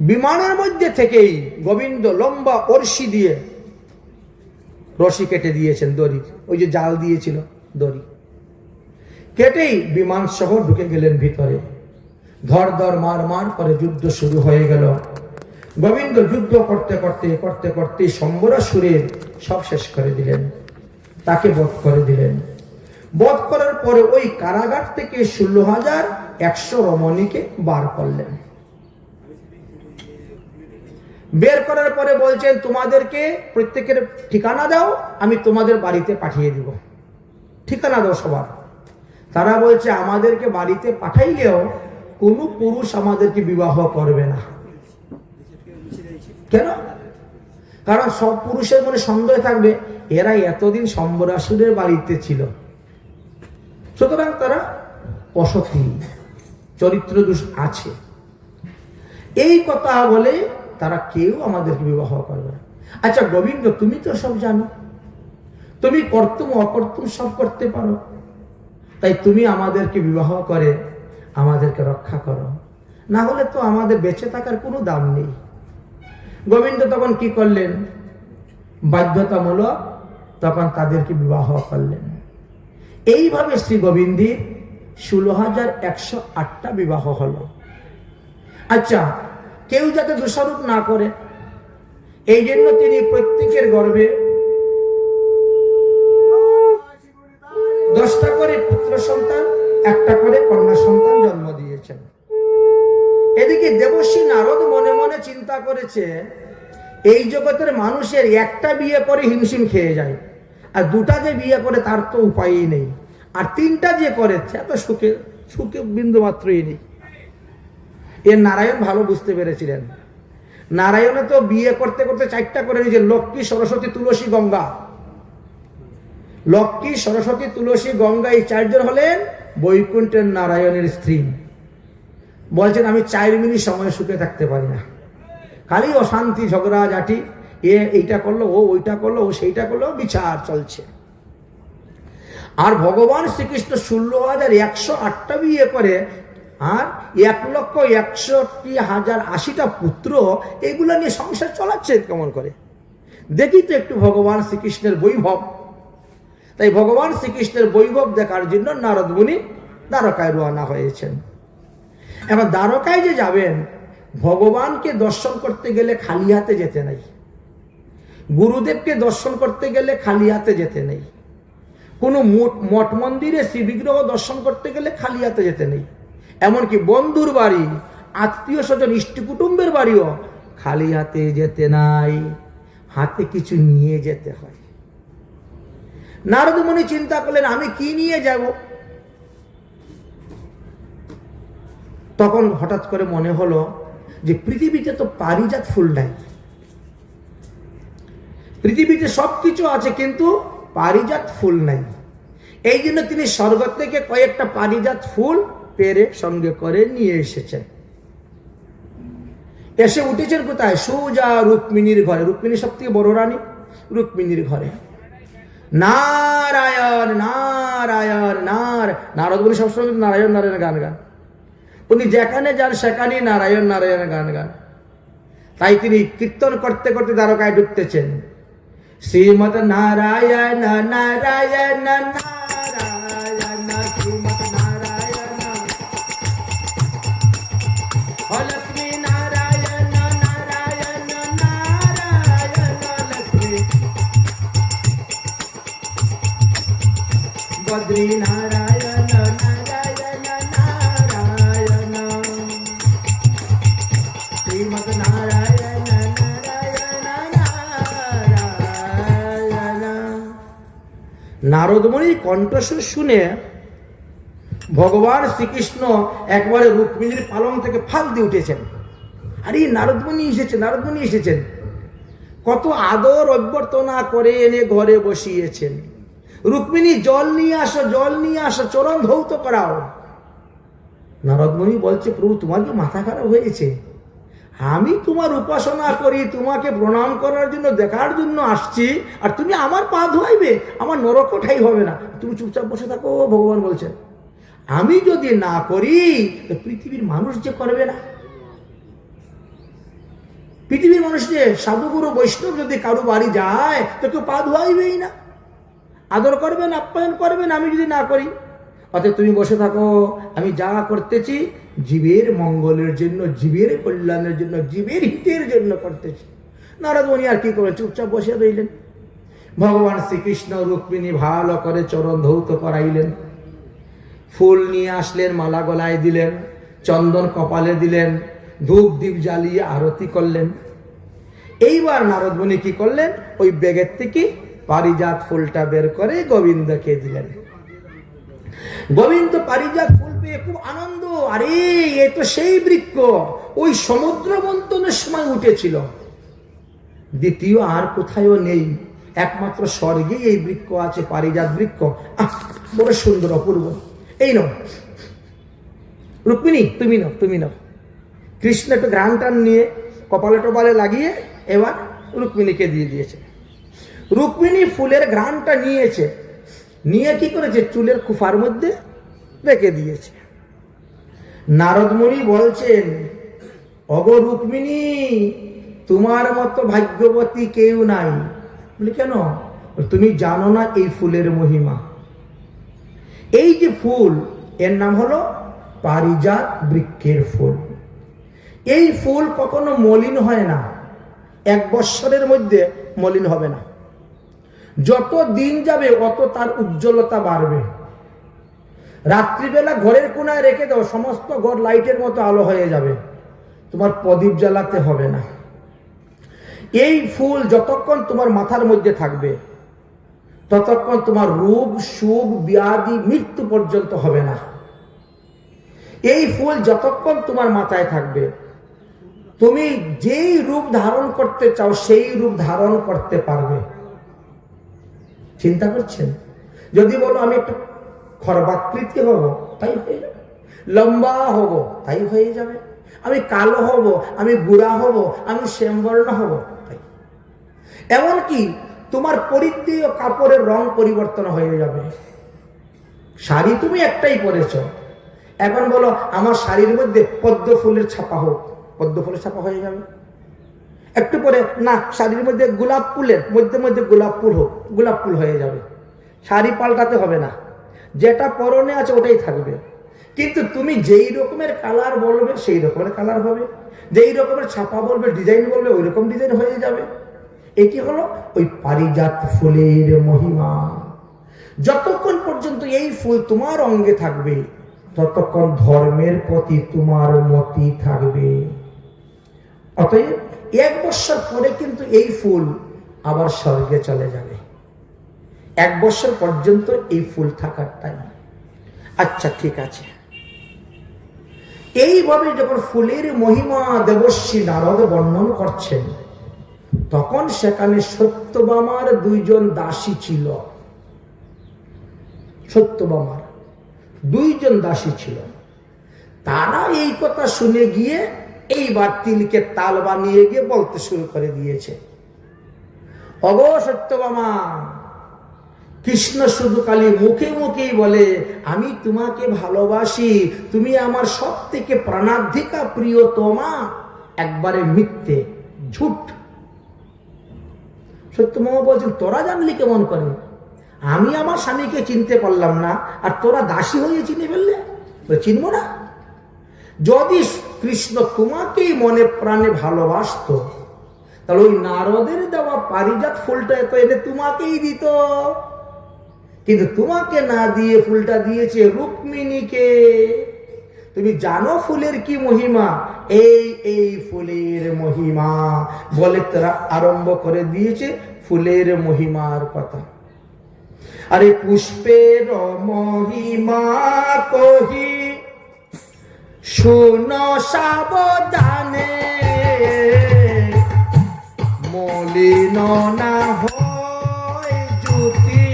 বিমানের মধ্যে থেকেই গোবিন্দ লম্বা অর্শি দিয়ে রশি কেটে দিয়েছেন, দড়ি, ওই যে জাল দিয়েছিল দড়ি কেটেই বিমান সহ ঢুকে গেলেন ভিতরে। ধর ধর মার মার করে যুদ্ধ শুরু হয়ে গেল। গোবিন্দ যুদ্ধ করতে করতে করতে করতে শম্বরাসুরের সব শেষ করে দিলেন, তাকে বধ করে দিলেন। বধ করার পরে ওই কারাগার থেকে 16,100 রমণীকে বার করলেন। বের করার পরে বলছেন, তোমাদেরকে প্রত্যেকের ঠিকানা দাও, আমি তোমাদের বাড়িতে পাঠিয়ে দিব। ঠিকানা দাও সবার। তারা বলছে, আমাদেরকে বাড়িতে পাঠাইলেও কোনো পুরুষ আমাদেরকে বিবাহ করবে না। কেন? কারণ সব পুরুষের মনে সন্দেহ থাকবে, এরা এতদিন শম্বরাসুরের বাড়িতে ছিল, সুতরাং তারা অসতী, চরিত্র দোষ আছে। এই কথা বলে তারা কেউ আমাদেরকে বিবাহ করবে না। আচ্ছা গোবিন্দ, তুমি তো সব জানো, তুমি কর্তুম অকর্তুম সব করতে পারো, তাই তুমি আমাদেরকে বিবাহ করে আমাদেরকে রক্ষা করো, না হলে তো আমাদের বেঁচে থাকার কোনো দাম নেই। গোবিন্দ তখন কি করলেন? বাধ্যতামূলক তখন তাদেরকে বিবাহ করলেন। এইভাবে শ্রী গোবিন্দের 16,108টা বিবাহ হলো। আচ্ছা, কেউ যাতে দোষারোপ না করে এই জন্য তিনি প্রত্যেকের গর্ভে 10টা করে পুত্র সন্তান, 1টা করে কন্যা সন্তান জন্ম দিয়েছেন। এদিকে দেবর্ষি নারদ মনে মনে চিন্তা করেছে, এই জগতের মানুষের একটা বিয়ে করে হিমশিম খেয়ে যায়, আর 2টা যে বিয়ে করে তার তো উপায়ই নেই, আর 3টা যে করে এত সুখে সুখে বিন্দু মাত্রই নেই। এর নারায়ণ ভালো বুঝতে পেরেছিলেন। নারায়ণে তো বিয়ে করতে করতে 4টা করে নিয়েছে, লক্ষ্মী, সরস্বতী, তুলসী, গঙ্গা। লক্ষ্মী, সরস্বতী, তুলসী, গঙ্গা এই 4 জন হলেন বৈকুণ্ঠের নারায়ণের স্ত্রী। বলছেন আমি 4 মিনিট সময় সুখে থাকতে পারি না, খালি অশান্তি, ঝগড়া ঝাঁটি, এইটা করলো, ও ওইটা করলো, ও সেইটা করলো, বিচার চলছে। আর ভগবান শ্রীকৃষ্ণ 16,108টা বিয়ে করে, আর 1,61,080টা পুত্র, এইগুলো নিয়ে সংসার চালাচ্ছে কেমন করে? দেখি তো একটু ভগবান শ্রীকৃষ্ণের বৈভব। তাই ভগবান শ্রীকৃষ্ণের বৈভব দেখার জন্য নারদ মুনি দ্বারকায় রওনা হয়েছেন। এখন দ্বারকায় যে যাবেন, ভগবানকে দর্শন করতে গেলে খালি হাতে যেতে নেই, গুরুদেবকে দর্শন করতে গেলে খালি হাতে যেতে নেই, কোনো মঠ মন্দিরে শ্রীবিগ্রহ দর্শন করতে গেলে খালি হাতে যেতে নেই, এমনকি বন্ধুর বাড়ি, আত্মীয় স্বজন, ইষ্ট কুটুম্বের বাড়িও খালি হাতে যেতে নাই, হাতে কিছু নিয়ে যেতে হয়। নারদ মুনি চিন্তা করলেন আমি কি নিয়ে যাব? তখন হঠাৎ করে মনে হলো যে পৃথিবীতে তো পারিজাত ফুল নাই, পৃথিবীতে সবকিছু আছে কিন্তু পারিজাত ফুল নাই। এই জন্য তিনি স্বর্গ থেকে কয়েকটা পারিজাত ফুল পেরে সঙ্গে করে নিয়ে এসেছেন। এসে উঠেছেন কোথায়? সুজা রুক্মিণীর ঘরে। রুক্মিণী সব থেকে বড় রানী, রুক্মিণীর ঘরে। নারায়ণ নারায়ণ নারদ মুনি সবসময় নারায়ণ নারায়ণ গান গান, উনি যেখানে যান সেখানেই নারায়ণ নারায়ণ গান গান। তাই তিনি কীর্তন করতে করতে দ্বারকায় ঢুকতেছেন। শ্রীমৎ নারায়ণ নারায়ণ নারায়ণ শ্রীমৎ নারায়ণ, লক্ষ্মী নারায়ণ নারায়ণ নারায়ণ লক্ষ্মী, বদ্রী নারায়ণ নারায়ণ নারায়ণ, শ্রীমৎ নারায়ণ নারায়ণ নারায়ণ। নারদমণির কণ্ঠস্বর শুনে ভগবান শ্রীকৃষ্ণ একবারে রুক্মিণীর পালং থেকে ফাল দিয়ে উঠেছেন। আরে নারদমণি এসেছেন, নারদমণি এসেছেন। কত আদর অভ্যর্থনা করে এনে ঘরে বসিয়েছেন। রুক্মিণী জল নিয়ে আসো, জল নিয়ে আসো, চরণ ধৌত করাও। নারদমণি বলছে প্রভু তোমার কি মাথা খারাপ হয়েছে? আমি তোমার উপাসনা করি, তোমাকে প্রণাম করার জন্য, দেখার জন্য আসছি, আর তুমি আমার পা ধোয়াইবে? আমার নরকও ঠাই হবে না, তুমি চুপচাপ বসে থাকো। ভগবান বলছেন আমি যদি না করি তো পৃথিবীর মানুষ যে করবে না। পৃথিবীর মানুষ যে সাধুগুরু বৈষ্ণব যদি কারো বাড়ি যায় তো কেউ পা ধোয়াইবেই না, আদর করবেন, আপ্যায়ন করবেন, আমি যদি না করি। অতএব তুমি বসে থাকো, আমি যা করতেছি জীবের মঙ্গলের জন্য, জীবের কল্যাণের জন্য, জীবের হিতের জন্য করতেছি। নারদ মুনি আর কি করবেন, চুপচাপ বসে রইলেন। ভগবান শ্রীকৃষ্ণ রুক্মিণী ভালো করে চরণ ধৌত করাইলেন, ফুল নিয়ে আসলেন, মালা গলায় দিলেন, চন্দন কপালে দিলেন, ধূপ দীপ জ্বালিয়ে আরতি করলেন। এইবার নারদ মুনি কি করলেন, ওই ব্যাগের থেকে পারিজাত ফুলটা বের করে গোবিন্দকে দিলেন। গোবিন্দ পারিজাত ফুল পেয়ে খুব আনন্দ। আরে এ তো সেই বৃক্ষ ওই সমুদ্র মন্থনের সময় উঠেছিল, দ্বিতীয় আর কোথাও নেই, একমাত্র স্বর্গে এই বৃক্ষ আছে, পারিজাত বৃক্ষ। বড় সুন্দর, অপূর্ব। এই নাও রুক্মিণী, তুমি নাও, তুমি নাও। কৃষ্ণ একটু ঘ্রাণ টান নিয়ে কপালে টপালে লাগিয়ে এবার রুক্মিণীকে দিয়ে দিয়েছে। রুক্মিণী ফুলের ঘ্রাণটা নিয়েছে, নিয়ে কি করেছে, চুলের খুফার মধ্যে রেখে দিয়েছে। নারদ মুনি বলছেন অগ রুক্মিণী, তোমার মতো ভাগ্যবতী কেউ নাই। বলি কেন? তুমি জানো না এই ফুলের মহিমা। এই যে ফুল, এর নাম হলো পারিজাত বৃক্ষের ফুল। এই ফুল কখনো মলিন হয় না, 1 বৎসরের মধ্যে মলিন হবে না। যত দিন যাবে অত তার উজ্জ্বলতা বাড়বে। রাত্রিবেলা ঘরের কোনায় রেখে দাও, সমস্ত ঘর লাইটের মতো আলো হয়ে যাবে, তোমার প্রদীপ জ্বালাতে হবে না। এই ফুল যতক্ষণ তোমার মাথার মধ্যে থাকবে ততক্ষণ তোমার রোগ সুখ ব্যাধি মৃত্যু পর্যন্ত হবে না। এই ফুল যতক্ষণ তোমার মাথায় থাকবে তুমি যেই রূপ ধারণ করতে চাও সেই রূপ ধারণ করতে পারবে। চিন্তা করছেন? যদি বলো আমি একটু খর্বাকৃতি হব, তাই হয়ে যাবে। লম্বা হব, তাই হয়ে যাবে। আমি কালো হব, আমি বুড়া হব, আমি শ্যামবর্ণ হব, তাই। এমনকি তোমার পরিধেয় কাপড়ের রং পরিবর্তন হয়ে যাবে। শাড়ি তুমি একটাই পরেছ, এখন বলো আমার শাড়ির মধ্যে পদ্ম ফুলের ছাপা হোক, পদ্ম ফুলের ছাপা হয়ে যাবে। একটু পরে না শাড়ির মধ্যে গোলাপ ফুলের মধ্যে মধ্যে গোলাপ ফুল হোক, গোলাপ ফুল হয়ে যাবে। শাড়ি পাল্টাতে হবে না, যেটা পরনে আছে ওটাই থাকবে। কিন্তু তুমি যেই রকমের কালার বলবে সেই রকমের কালার হবে, যেই রকমের ছাপা বলবে ডিজাইন বলবে ওই রকম ডিজাইন হয়ে যাবে। এটি হলো ওই পারিজাত ফুলের মহিমা। যতক্ষণ পর্যন্ত এই ফুল তোমার অঙ্গে থাকবে ততক্ষণ ধর্মের প্রতি তোমার মতি থাকবে। অতএব 1 বৎসর পরে কিন্তু এই ফুল আবার স্বর্গে চলে যাবে। 1 বৎসর পর্যন্ত এই ফুল থাকার টাইম। আচ্ছা ঠিক আছে। এইভাবে যখন ফুলের মহিমা দেবর্ষী নারদ বর্ণন করছেন তখন সেখানে সত্যভামার 2 জন দাসী ছিল। সত্যভামার 2 জন দাসী ছিল। তারা এই কথা শুনে গিয়ে এইবার তিলকে তাল বানিয়ে গিয়ে বলতে শুরু করে দিয়েছে, অগো সত্যভামা, কৃষ্ণ শুধু খালি মুখে মুখেই বলে আমি তোমাকে ভালোবাসি, তুমি আমার সব থেকে প্রাণাধিকা প্রিয়তমা, একবারে মিথ্যে, ঝুট। সত্যভামা বলছেন তোরা জানলি কেমন করে? আমি আমার স্বামীকে চিনতে পারলাম না আর তোরা দাসী হয়ে চিনে ফেললে? চিনবো না? যদি কৃষ্ণ তোমাকেই মনে প্রাণে ভালোবাসতো তাহলে ওই নারদের দেওয়া পারিজাত ফুলটা এত এনে তোমাকেই দিত, কিন্তু তোমাকে না দিয়ে ফুলটা দিয়েছে রুক্মিণীকে। তুমি জানো ফুলের কি মহিমা? এই ফুলের মহিমা বলে তারা আরম্ভ করে দিয়েছে ফুলের মহিমার কথা। আরে পুষ্পের মহিমা কহি শুনো সাবধানে, মলিন না হয় জ্যোতি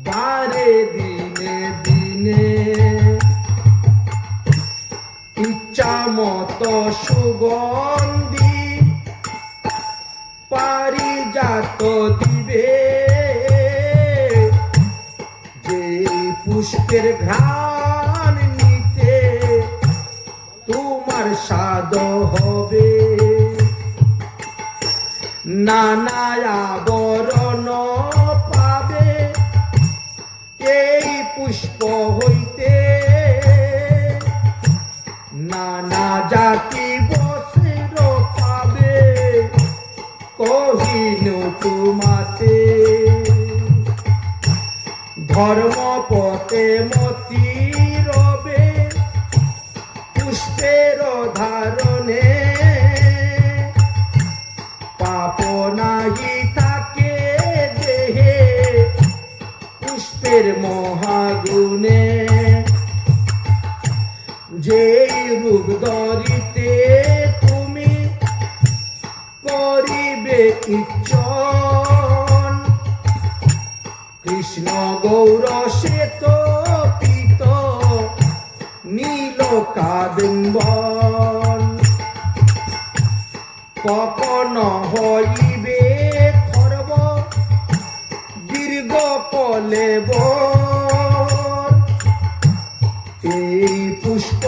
বারে দিনে দিনে, ইচ্ছা মতো সুগন্ধি পারিজাত দিবে, যে পুষ্পের ঘ্রাণ নিতে তোমার স্বাদ হবে। নানা আবরণ পাবে এই পুষ্প হইতে, নানা জাতি বস্ত্র পাবে কহিনু তোমাতে, ধর্ম পথে মতি রবে পুষ্পের ধারণে, পাপ নাহি থাকে দেহে পুষ্পের মহাগুণে, যেই রূপ ধরিতে তুমি করিবে ইচ্ছন, কৃষ্ণ গৌর শ্বেত পীত নীল কাদম্বন, কখন হইবে খর্ব দীর্ঘ কলেব, এই পুষ্প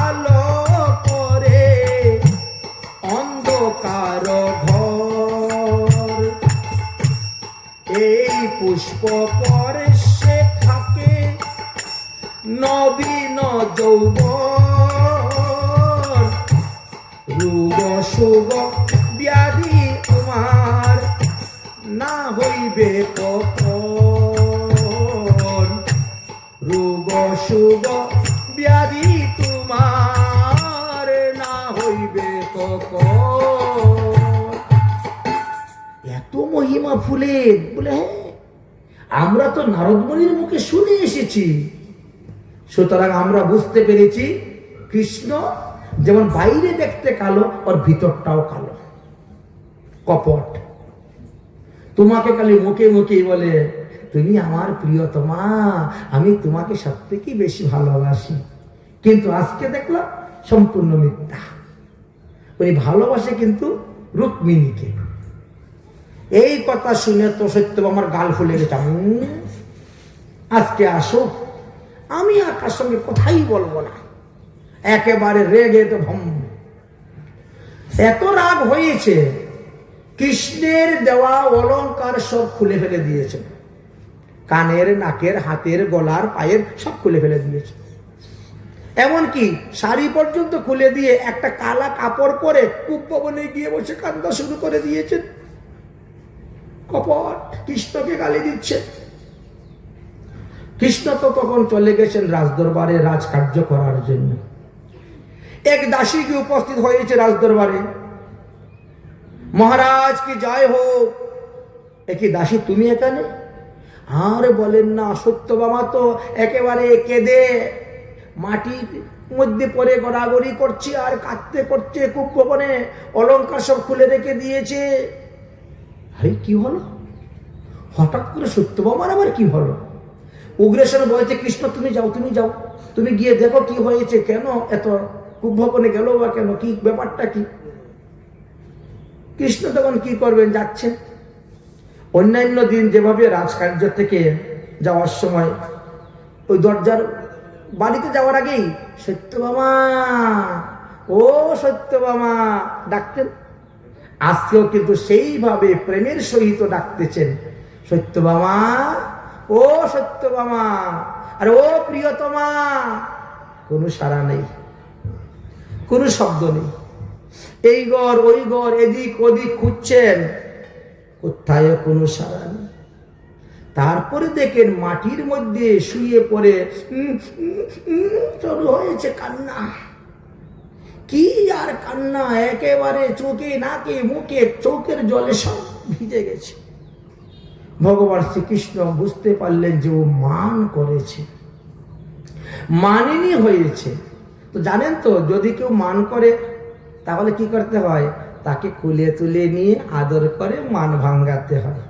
আলো করে অন্ধকার ঘর, এই পুষ্প পরে সে থাকে যৌবন, রোগ শোক ব্যাধি তোমার না হইবে কখন, রোগ শোক ব্যাধি তোমার না হইবে কখন। এত মহিমা ফুলের বলে, হ্যাঁ আমরা তো নারদ মুনির মুখে শুনে এসেছি। সুতরাং আমরা বুঝতে পেরেছি কৃষ্ণ যেমন বাইরে দেখতে কালো, ওর ভিতরটাও কালো, কপট। তোমাকে খালি মুখে মুখেই বলে তুমি আমার প্রিয়তমা, আমি তোমাকে সব থেকে বেশি ভালোবাসি, কিন্তু আজকে দেখলাম সম্পূর্ণ মিথ্যা। উনি ভালোবাসে কিন্তু রুক্মিণীকে। এই কথা শুনে তো সত্যভামার গাল ফুলে গেতাম, আজকে আসো, আমি আর তার সঙ্গে কথাই বলবো না। একেবারে রেগে তো ভম, এত রাগ হয়েছে কৃষ্ণের দেওয়া অলংকার সব খুলে ফেলে দিয়েছে, কানের, নাকের, হাতের, গলার, পায়ের সব খুলে ফেলে দিয়েছে। এমনকি শাড়ি পর্যন্ত খুলে দিয়ে একটা কালা কাপড় পরে কুম্ভবনে গিয়ে বসে কান্না শুরু করে দিয়েছেন। কপট কৃষ্ণকে গালি দিচ্ছে। কৃষ্ণ তো তখন চলে গেছেন রাজদরবারে রাজকার্য করার জন্য। এক দাসী কি উপস্থিত হয়েছে রাজদরবারে। মহারাজ কি জয় হোক। একই দাসী, তুমি এখানে? আর বলেন না, সত্যভামা তো একেবারে কেঁদে মাটির মধ্যে পড়ে গড়াগড়ি করছে আর কাঁদতে করছে, কুম্ভবনে অলংকার সব খুলে রেখে দিয়েছে। আরে কি হলো হঠাৎ করে, সত্যভামার আবার কি হলো? উগ্রেশ্বর বলছে, কৃষ্ণ তুমি যাও, তুমি যাও, তুমি গিয়ে দেখো কি হয়েছে, কেন এত কুম্ভবনে গেল বা কেন, কি ব্যাপারটা কি? কৃষ্ণ তখন কি করবেন, যাচ্ছেন। অন্যান্য দিন যেভাবে রাজকার্য থেকে যাওয়ার সময় ওই দরজার বাড়িতে যাওয়ার আগেই সত্যভামা, ও সত্যভামা ডাকতেন, আজকেও কিন্তু সেইভাবে প্রেমের সহিত ডাকতেছেন, সত্যভামা, ও সত্যভামা, আরে ও প্রিয়তমা। কোনো সাড়া নেই, কোনো শব্দ নেই। এই ঘর ওই ঘর এদিক ওদিক খুঁজছেন, কোথায় কোনো সাড়া নেই। তারপরে দেখেন মাটির মধ্যে শুয়ে পড়ে শুরু হয়েছে কান্না। কি আর কান্না, একেবারে চোখে নাকে মুখে চোখের জলে সব ভিজে গেছে। ভগবান শ্রীকৃষ্ণ বুঝতে পারলেন যে ও মান করেছে, মানিনী হয়েছে। তো জানেন তো, যদি কেউ মান করে তাহলে কি করতে হয়, তাকে কুলে তুলে নিয়ে আদর করে মান ভাঙ্গাতে হয়,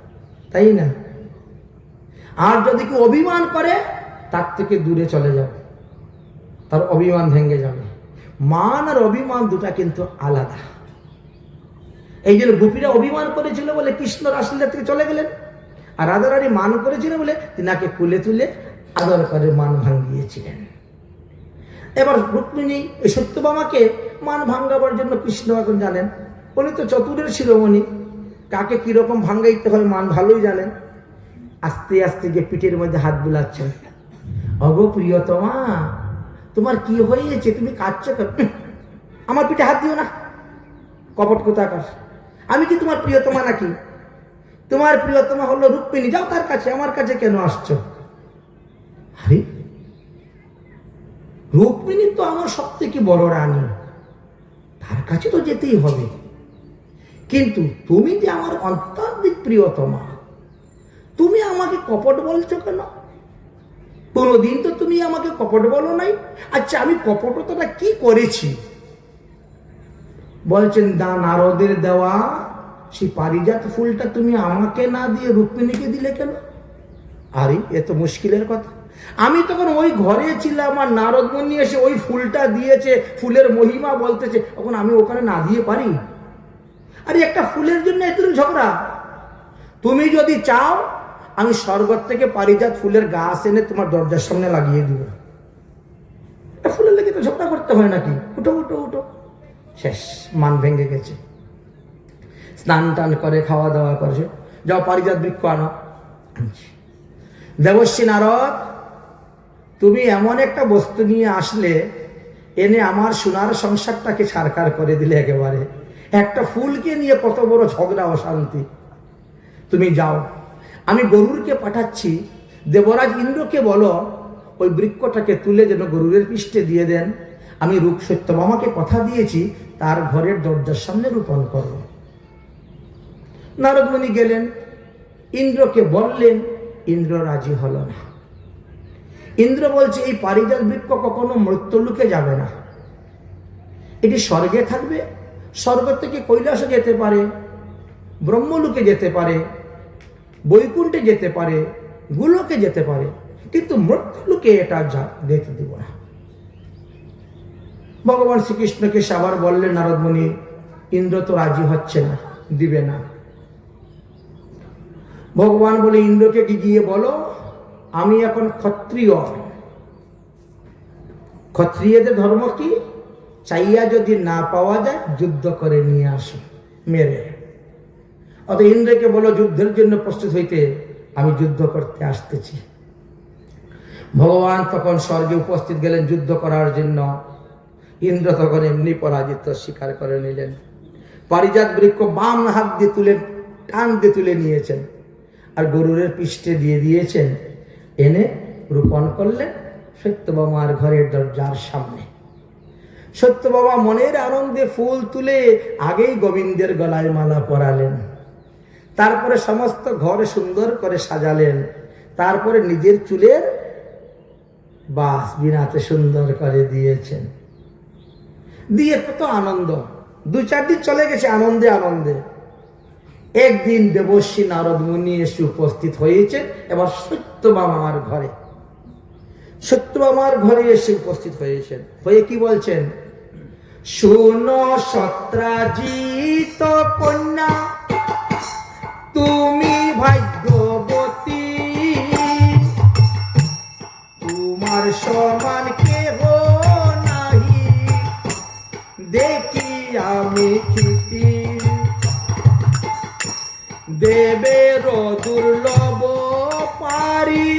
তাই না? আর যদি কেউ অভিমান করে তার থেকে দূরে চলে যাবে, তার অভিমান ভেঙে যাবে। মান আর অভিমান দুটা কিন্তু আলাদা। এই জন্য গোপীরা অভিমান করেছিল বলে কৃষ্ণ রাসলীলা থেকে চলে গেলেন, আর রাধারানী মান করেছিল বলে তিনাকে কুলে তুলে আদর করে মান ভাঙ্গিয়েছিলেন। এবার রুক্মিণী এই সত্যভামাকে মান ভাঙ্গাবার জন্য কৃষ্ণ এখন জানেন, উনি তো চতুরের শিরোমণি, কাকে কিরকম ভাঙ্গাইতে হয় মান ভালোই জানেন। আস্তে আস্তে গিয়ে পিঠের মধ্যে হাত বুলাচ্ছেন, অগো প্রিয়তমা, তোমার কি হয়েছে, তুমি কাঁদছো কেন? আমার পিঠে হাত দিও না, কপট কোথাকার। আমি কি তোমার প্রিয়তমা নাকি? তোমার প্রিয়তমা হলো রুক্মিণী, যাও তার কাছে, আমার কাছে কেন আসছো? আরে রুক্মিণী তো আমার সব থেকে বড় রানী, তার কাছে তো যেতেই হবে। কিন্তু তুমি যে আমার অন্তর্দিক প্রিয়তমা, তুমি আমাকে কপট বলছো কেন? কোনোদিন তো তুমি আমাকে কপট বলো নাই। আচ্ছা, আমি কপটতাটা কি করেছি? বলছেন, নারদের দেওয়া সেই পারিজাত ফুলটা তুমি আমাকে না দিয়ে রুক্মিণীকে দিলে কেন? আরে এ তো মুশকিলের কথা। আমি তখন ওই ঘরে ছিলাম আর নারদ মুনি এসে ওই ফুলটা দিয়েছে, ফুলের মহিমা বলতেছে, তখন আমি ওখানে না দিয়ে পারি? আরে একটা ফুলের জন্য এত ঝগড়া? তুমি যদি চাও আমি স্বর্গ থেকে পারিজাত ফুলের গাছ এনে তোমার দরজার সামনে লাগিয়ে দিব। ফুলের লেগে তো ঝগড়া করতে হয় নাকি? উঠো উঠো উঠো। শেষ, মান ভেঙে গেছে। স্নান টান করে খাওয়া দাওয়া করছে, যাও পারিজাত বৃক্ষ আনো। দেবশ্রী নারদ তুমি এমন একটা বস্তু নিয়ে আসলে, এনে আমার সোনার সংসারটাকে ছারখার করে দিলে একেবারে। একটা ফুলকে নিয়ে কত বড় ঝগড়া অশান্তি। তুমি যাও, আমি গরুরকে পাঠাচ্ছি, দেবরাজ ইন্দ্রকে বলো ওই বৃক্ষটাকে তুলে যেন গরুরের পৃষ্ঠে দিয়ে দেন। আমি রূপ সত্যভামাকে কথা দিয়েছি তার ঘরের দরজার সামনে রোপণ করব। নারদ মুনি গেলেন, ইন্দ্রকে বললেন, ইন্দ্র রাজি হলো না। ইন্দ্র বলছে এই পারিজাত বৃক্ষ কখনো মৃত্যুলোকে যাবে না, এটি স্বর্গে থাকবে। স্বর্গ থেকে কৈলাসে যেতে পারে, ব্রহ্মলোকে যেতে পারে, বৈকুণ্ঠে যেতে পারে, গোলকে যেতে পারে, কিন্তু মৃত্যুলোকে এটা যেতে দিব না। ভগবান শ্রীকৃষ্ণকে সাবার বললেন নারদ মুনি, ইন্দ্র তো রাজি হচ্ছে না, দিবে না। ভগবান বলে ইন্দ্রকে গিয়ে বলো আমি এখন ক্ষত্রিয়, ক্ষত্রিয়দের ধর্ম কি, চাইয়া যদি না পাওয়া যায় যুদ্ধ করে নিয়ে আসো মেরে। অত ইন্দ্রকে বলো যুদ্ধের জন্য প্রস্তুত হইতে, আমি যুদ্ধ করতে আসতেছি। ভগবান তখন স্বর্গে উপস্থিত গেলেন যুদ্ধ করার জন্য। ইন্দ্র তখন এমনি পরাজিত স্বীকার করে নিলেন। পারিজাত বৃক্ষ বাম হাত দিয়ে তুলে টান দিয়ে তুলে নিয়েছেন, আর গরুরের পৃষ্ঠে দিয়ে দিয়েছেন, এনে রোপণ করলেন সত্যভামার ঘরের দরজার সামনে। সত্যভামা মনের আনন্দে ফুল তুলে আগেই গোবিন্দের গলায় মালা পরালেন, তারপরে সমস্ত ঘর সুন্দর করে সাজালেন, তারপরে নিজের চুলের বাস বিনাতে সুন্দর করে দিয়েছেন। দিয়ে কত আনন্দ, 2-4 দিন চলে গেছে আনন্দে আনন্দে। একদিন দেবর্ষী নারদ মুনি এসে উপস্থিত হয়েছেন এবার সত্যভামার ঘরে। সত্যভামার ঘরে এসে উপস্থিত হয়েছেন, হয়ে কি বলছেন, শোনো সত্রাজিত কন্যা তুমি ভাগ্যবতী, তোমার সমান কেহ নাহি দেখি আমি খ্যাতি, দেবের দুর্লভ পারি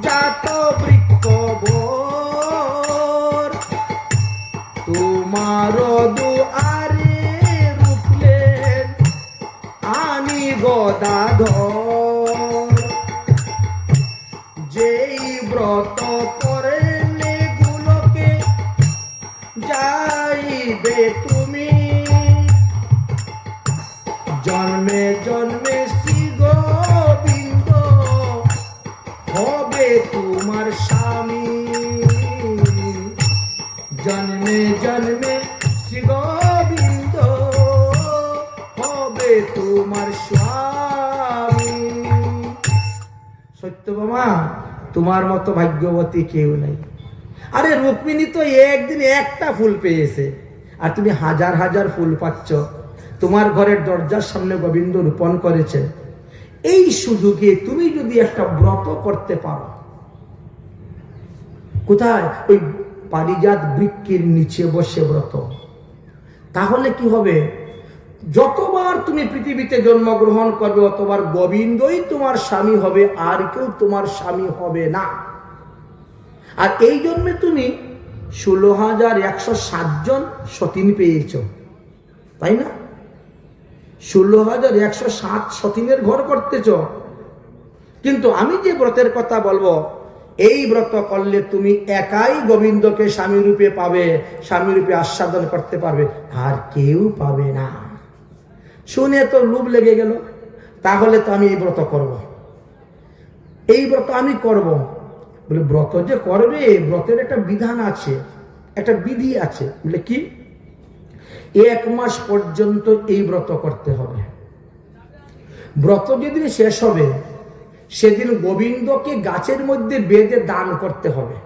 জাত বৃক্ষ ভোর, তোমার দুয়ারে রুখলেন আনি গদাধর, যেই ব্রত করলে গুলোকে যাইবে তুমি, জন্মে জন্মে শ্রী গোবিন্দ হবে তোমার স্বামী, জন্মে জন্মে শ্রী গোবিন্দ হবে তোমার স্বামী। সত্যভামা তোমার মতো ভাগ্যবতী কেউ নাই। আরে রুক্মিণী তো একদিন একটা ফুল পেয়েছে, আর তুমি হাজার হাজার ফুল পাচ্ছ। তোমার ঘরের দরজার সামনে গোবিন্দ রোপণ করেছেন, এই সুযোগে তুমি যদি একটা ব্রত করতে পারো, কোথায়, ওই পারিজাত বৃক্ষের নিচে বসে ব্রত, তাহলে কি হবে, যতবার তুমি পৃথিবীতে জন্মগ্রহণ করবে অতবার গোবিন্দই তোমার স্বামী হবে, আর কেউ তোমার স্বামী হবে না। আর এই জন্মে তুমি 16,107 জন সতীন পেয়েছ, তাই না? 16,107 সতীনের ঘর করতেছ। কিন্তু আমি যে ব্রতের কথা বলবো, এই ব্রত করলে তুমি একাই গোবিন্দকে স্বামী রূপে পাবে, স্বামী রূপে আস্বাদন করতে পারবে, আর কেউ পাবে না। শুনে তো লোভ লেগে গেল, তাহলে তো আমি এই ব্রত করব, এই ব্রত আমি করব। বলে ব্রত যে করবে, ব্রতের একটা বিধান আছে, একটা বিধি আছে। বলে কি? 1 মাস পর্যন্ত এই ব্রত করতে হবে। ব্রত যেদিন শেষ হবে সেদিন গোবিন্দকে গাছের মধ্যে বেঁধে দান করতে হবে।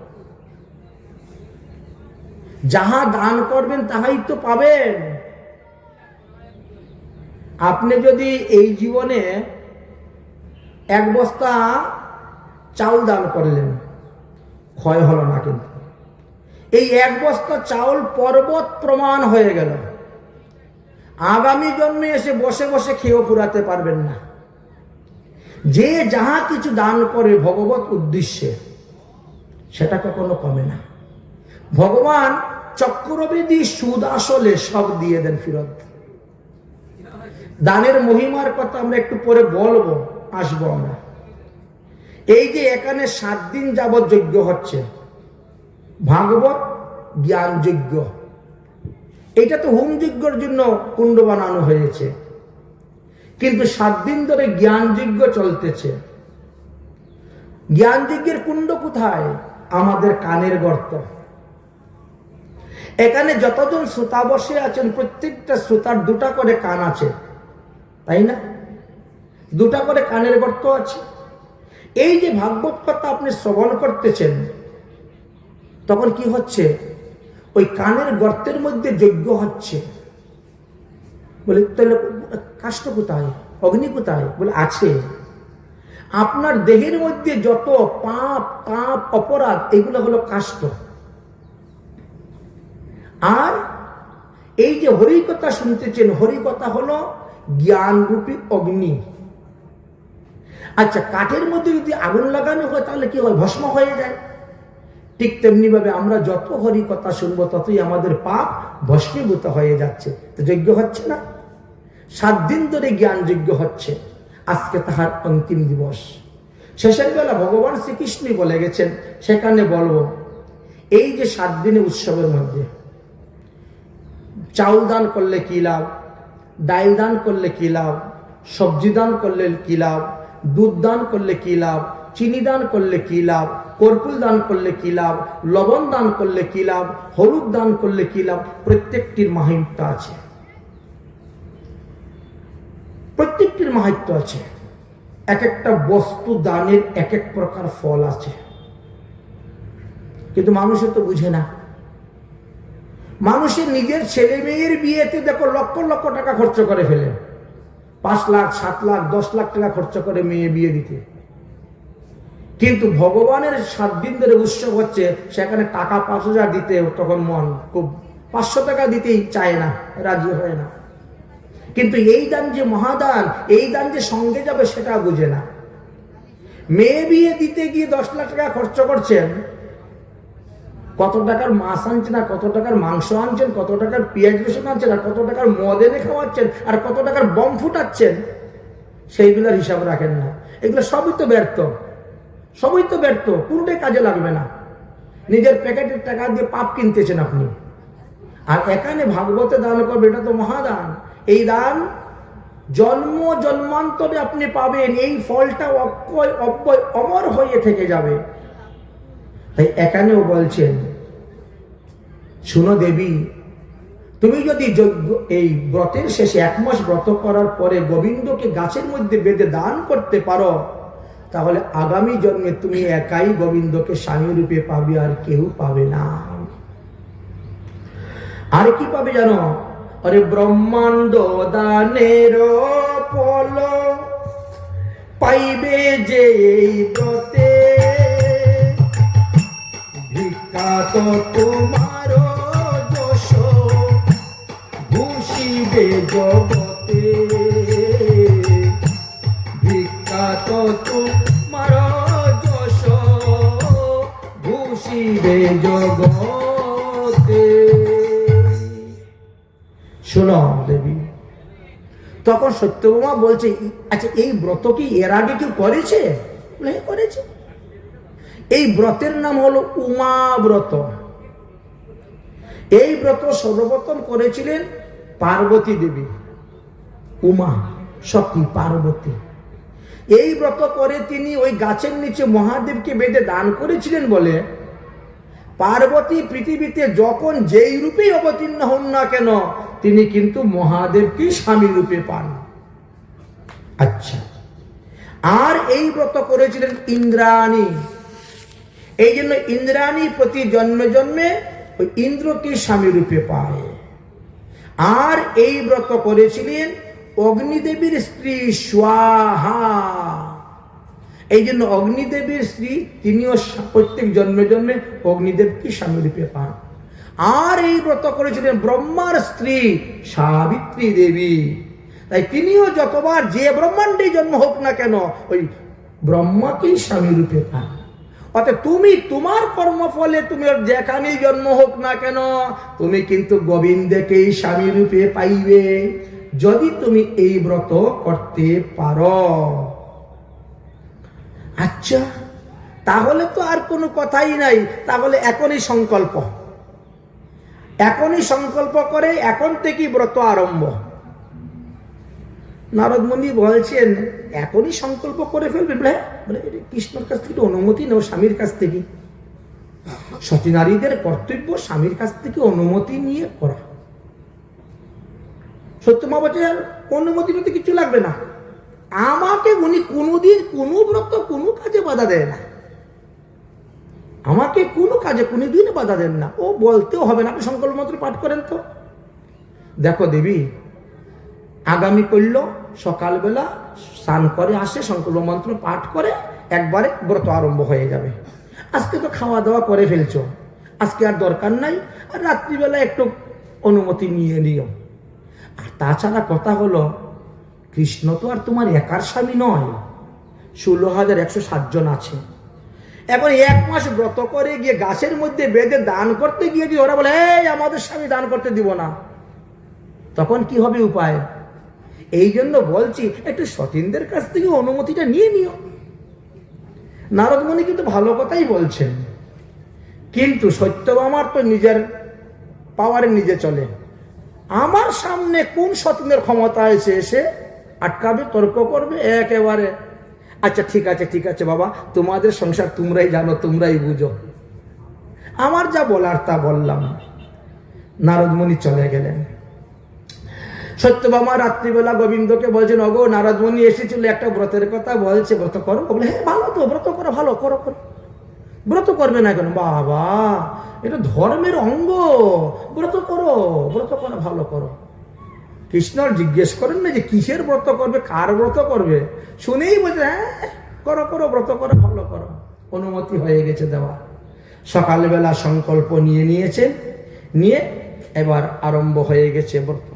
যাহা দান করবেন তাহাই তো পাবেন। আপনি যদি এই জীবনে 1 বস্তা চাউল দান করলেন, ক্ষয় হলো না, কিন্তু এই 1 বস্তা চাউল পর্বত প্রমাণ হয়ে গেল, আগামী জন্মে এসে বসে বসে খেয়েও ফুরাতে পারবেন না। যে যাহা কিছু দান করে ভগবত উদ্দেশ্যে, সেটা কখনো কমে না। ভগবান চক্রবৃদ্ধি সুদ আসলে সব দিয়ে দেন ফিরত। দানের মহিমার কথা আমরা একটু পরে বলবো, আসবো আমরা। এই যে এখানে 7 দিন যাবৎ যজ্ঞ হচ্ছে, ভাগবত জ্ঞান যজ্ঞ, এটা তো হোম যজ্ঞের জন্য কুণ্ড বানানো হয়েছে, কিন্তু 7 দিন ধরে জ্ঞান যজ্ঞ চলতেছে। জ্ঞান যজ্ঞের কুণ্ড কোথায়? আমাদের কানের গর্ত। এখানে যতজন শ্রোতা বসে আছেন, প্রত্যেকটা শ্রোতার 2টা করে কান আছে, তাই না? 2টা করে কানের গর্ত আছে। এই যে ভাগবত কথা আপনি শ্রবণ করতেছেন, তখন কি হচ্ছে? ওই কানের গর্তের মধ্যে যজ্ঞ হচ্ছে। বলে তাহলে কাষ্ঠ কোথায়, অগ্নি কোথায়? বলে আছে। আপনার দেহের মধ্যে যত পাপ, তাপ, অপরাধ, এগুলো হলো কাষ্ঠ। আর এই যে হরিকথা শুনতেছেন, হরিকথা হলো জ্ঞানরূপী অগ্নি। আচ্ছা, কাঠের মধ্যে যদি আগুন লাগানো হয় তাহলে কি হয়? ভস্ম হয়ে যায়। ঠিক তেমনি ভাবে আমরা যত হরিকথা শুনবো ততই আমাদের পাপ ভস্মীভূত হয়ে যাচ্ছে। তো যজ্ঞ হচ্ছে না? 7 দিন ধরে জ্ঞান যজ্ঞ হচ্ছে। আজকে তাহার অন্তিম দিবস। শেষের বেলা ভগবান শ্রীকৃষ্ণ বলে গেছেন, সেখানে বলবো, এই যে 7 দিনের উৎসবের মধ্যে চাউল দান করলে কি লাভ, ডাল দান করলে কি লাভ, সবজি দান করলে কি লাভ, দুধ দান করলে কি লাভ, চিনি দান করলে কি লাভ, কর্পূর দান করলে কি লাভ, লবণ দান করলে কি লাভ, হলুদ দান করলে কি লাভ, প্রত্যেকটির মাহাত্ম্য আছে। প্রত্যেকটির মাহাত্ম্য আছে। এক একটা বস্তু দানের এক এক প্রকার ফল আছে, কিন্তু মানুষের তো বুঝে না। মানুষের নিজের ছেলে মেয়ের বিয়েতে দেখো লক্ষ লক্ষ টাকা খরচ করে ফেলে, 5 লাখ, 7 লাখ, 10 লাখ টাকা খরচ করে মেয়ে বিয়ে দিতে। কিন্তু ভগবানের 7 দিন ধরে উৎসব হচ্ছে, সেখানে টাকা 5,000 দিতে তখন মন খুব, 500 টাকা দিতেই চায় না, রাজি হয় না। কিন্তু এই দান যে মহাদান, এই দান যে সঙ্গে যাবে সেটা বুঝে না। মেয়ে বিয়ে দিতে গিয়ে 10 লাখ টাকা খরচ করছেন, কত টাকার মাছ আনছেন, আর কত টাকার মাংস আনছেন, কত টাকার পেঁয়াজ রসুন আনছেন, আর কত টাকার মদ এনে খাওয়াচ্ছেন, আর কত টাকার বম ফুটাচ্ছেন, সেইগুলোর হিসাব রাখেন না। এগুলো সবই তো ব্যর্থ, সবই তো ব্যর্থ, কোনটাই কাজে লাগবে না। নিজের প্যাকেটের টাকা দিয়ে পাপ কিনতেছেন আপনি। আর এখানে ভাগবতে দান করবে, এটা তো মহাদান। এই দান জন্ম জন্মান্তরে আপনি পাবেন, এই ফলটা অক্ষয় অব্যয় অমর হয়ে থেকে যাবে। তাই এখানেও বলছেন, শুনো দেবী, তুমি যদি এই ব্রতের শেষে 1 মাস ব্রত করার পরে গোবিন্দকে গাছের মধ্যে বেঁধে দান করতে পারো, তাহলে আগামী জন্মে তুমি একাই গোবিন্দকে স্বামী রূপে পাবে, আর কেউ পাবে না। আর কি পাবে জানো? আরে ব্রহ্মাণ্ড দানের ফল পাইবে যে এই ব্রতে, ভিক্ষা তো তোমার যশ ভূষিবে জগতে, ভিক্ষা তো তোমার যশ ভূষিবে জগতে। শোনো দেবী, তখন সত্যভামা বলছে, আচ্ছা এই ব্রত কি এর আগে কেউ করেছে? করেছে। এই ব্রতের নাম হলো উমা ব্রত। এই ব্রত সর্বপ্রথম করেছিলেন পার্বতী দেবী, উমা সতী পার্বতী। এই ব্রত করে তিনি ওই গাছের নিচে মহাদেবকে বেঁধে দান করেছিলেন বলে পার্বতী পৃথিবীতে যখন যেই রূপেই অবতীর্ণ হন না কেন, তিনি কিন্তু মহাদেবকে স্বামী রূপে পান। আচ্ছা, আর এই ব্রত করেছিলেন ইন্দ্রাণী। এই জন্য ইন্দ্রাণী প্রতি জন্মে জন্মে ওই ইন্দ্রকে স্বামী রূপে পায়। আর এই ব্রত করেছিলেন অগ্নিদেবীর স্ত্রী স্বাহা। এই জন্য অগ্নিদেবীর স্ত্রী, তিনিও প্রত্যেক জন্মে জন্মে অগ্নিদেবকে স্বামী রূপে পান। আর এই ব্রত করেছিলেন ব্রহ্মার স্ত্রী সাবিত্রী দেবী। তাই তিনিও যতবার যে ব্রহ্মাণ্ডে জন্ম হোক না কেন, ওই ব্রহ্মাকেই স্বামী রূপে পান। অতএব তুমি তোমার কর্মফলে তুমি যেখানেই জন্ম হোক না কেন, তুমি কিন্তু গোবিন্দকেই স্বামী রূপে পাইবে, যদি তুমি এই ব্রত করতে পারো। আচ্ছা, তাহলে তো আর কোনো কথাই নাই, তাহলে এখনই সংকল্প, এখনই সংকল্প করে এখন থেকেই ব্রত আরম্ভ। নারদ মুনি বলছেন এখনই সংকল্প করে ফেলবে? বলে কৃষ্ণের কাছ থেকে অনুমতি নেও, স্বামীর কাছ থেকে। সতী নারীদের কর্তব্য স্বামীর কাছ থেকে অনুমতি নিয়ে করা। সত্যমা বলছে অনুমতি নিতে কিছু লাগবে না, আমাকে উনি কোনোদিন কোনো ব্রত কোনো কাজে বাধা দেয় না, আমাকে কোনো কাজে কোনোদিন বাধা দেন না। ও বলতেও হবে না, আপনি সংকল্প মন্ত্র পাঠ করেন তো। দেখো দেবী, আগামী করল সকালবেলা স্নান করে আসে, সংকল্প মন্ত্র পাঠ করে একবারে ব্রত আরম্ভ হয়ে যাবে। আজকে তো খাওয়া দাওয়া করে ফেলছো, আজকে আর দরকার নাই, আর রাত্রিবেলা একটু অনুমতি নিয়ে নিও। আর তাছাড়া কথা হলো, কৃষ্ণ তো আর তোমার একার স্বামী নয়, 16,160 জন আছে। এখন 1 মাস ব্রত করে গিয়ে গাছের মধ্যে বেঁধে দান করতে গিয়ে কি ওরা বলে এই আমাদের স্বামী দান করতে দিব না, তখন কি হবে উপায়? এই জন্য বলছি একটু সতীনদের কাছ থেকে অনুমতিটা নিয়ে নিও। নারদ মুনি কিন্তু ভালো কথাই বলছেন, কিন্তু সত্যভামার তো নিজের পাওয়ারে নিজে চলে। আমার সামনে কোন সতীনের ক্ষমতা আছে এসে আটকাবে, তর্ক করবে একেবারে? আচ্ছা ঠিক আছে, ঠিক আছে বাবা, তোমাদের সংসার তোমরাই জানো, তোমরাই বুঝো, আমার যা বলার তা বললাম। নারদ মুনি চলে গেলেন। সত্যভামা রাত্রিবেলা গোবিন্দকে বলছেন, অগো নারদ মুনি এসেছিল, একটা ব্রতের কথা বলছে, ব্রত করো। বলে হ্যাঁ ভালো তো, ব্রত করো, ভালো করো করো। ব্রত করবে না কেন? বাবা এটা ধর্মের অঙ্গ, ব্রত করো, ব্রত করো, ভালো করো। কৃষ্ণ জিজ্ঞেস করেন না যে কিসের ব্রত করবে, কার ব্রত করবে, শুনেই বলছে হ্যাঁ করো করো, ব্রত করো, ভালো করো। অনুমতি হয়ে গেছে দেওয়া। সকালবেলা সংকল্প নিয়ে নিয়েছেন, নিয়ে এবার আরম্ভ হয়ে গেছে ব্রত।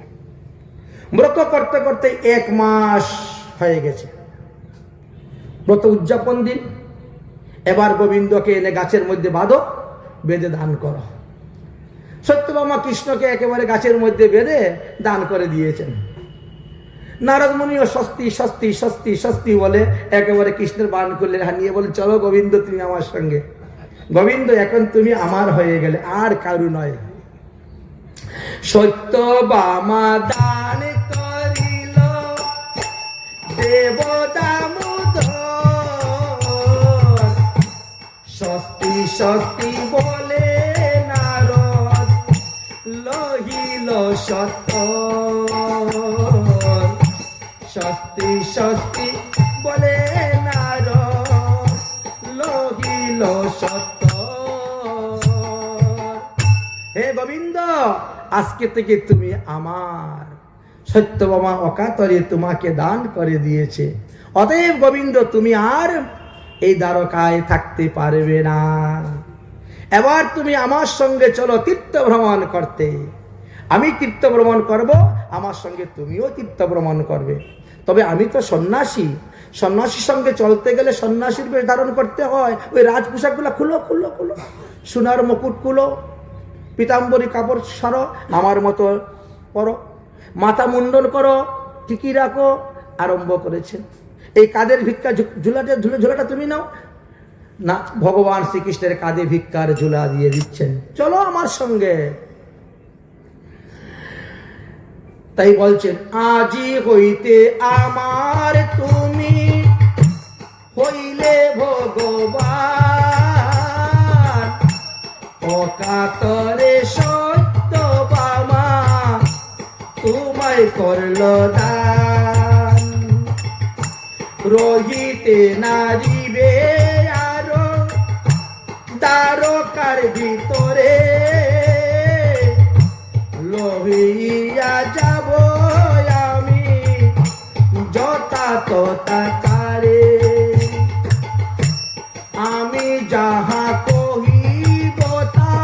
ব্রত করতে করতে 1 মাস হয়ে গেছে। ব্রত উদযাপন দিন, এবার গোবিন্দকে এনে গাছের মধ্যে বাঁধো, বেঁধে দান করো। সত্যভামা কৃষ্ণকে একেবারে গাছের মধ্যে বেঁধে দান করে দিয়েছেন। নারদ মুনিও স্বস্তি স্বস্তি স্বস্তি স্বস্তি বলে একেবারে কৃষ্ণের বান করলেন, হানিয়ে বলে চলো গোবিন্দ তুমি আমার সঙ্গে, গোবিন্দ এখন তুমি আমার হয়ে গেলে, আর কারু নয়। সত্যভামা দান করিল দেব দামোদর, স্বস্তি স্বস্তি বলে নারদ লহিল সত্য, স্বস্তি স্বস্তি বলে নারদ লহিল সত্য। হে গোবিন্দ, আজকে থেকে তুমি আমার। সত্যভামা অকাতরে তোমাকে দান করে দিয়েছে, অতএব গোবিন্দ তুমি আর এই দ্বারকায় থাকতে পারবে না, এবার তুমি আমার সঙ্গে চলো তীর্থ ভ্রমণ করতে। আমি তীর্থ ভ্রমণ করব, আমার সঙ্গে তুমিও তীর্থ ভ্রমণ করবে। তবে আমি তো সন্ন্যাসী, সন্ন্যাসীর সঙ্গে চলতে গেলে সন্ন্যাসীর বেশ ধারণ করতে হয়। ওই রাজ পোশাকগুলো খুলো খুলো খুলো, সোনার মুকুট খুলো, পীতাম্বরী কাপড় সারো, আমার মতো পরো, মাথা মুন্ডন করো, টিকি রাখো। আরম্ভ করেছেন। এই কাদের ভিক্ষা ঝুলাটা তুমি নাও না, ভগবান শ্রীকৃষ্ণের কাঁধে ভিক্ষার ঝুলা দিয়ে দিচ্ছেন, চলো আমার সঙ্গে। তাই বলছেন আজি হইতে আমার তুমি হইলে ভগবান, অকাতরে সত্যভামা তোমায় করল দান, রহিতে নারিবে আর দ্বারকার ভিতরে, লহিয়া যাব আমি যথা তথা কারে, আমি যাহা কহিব তা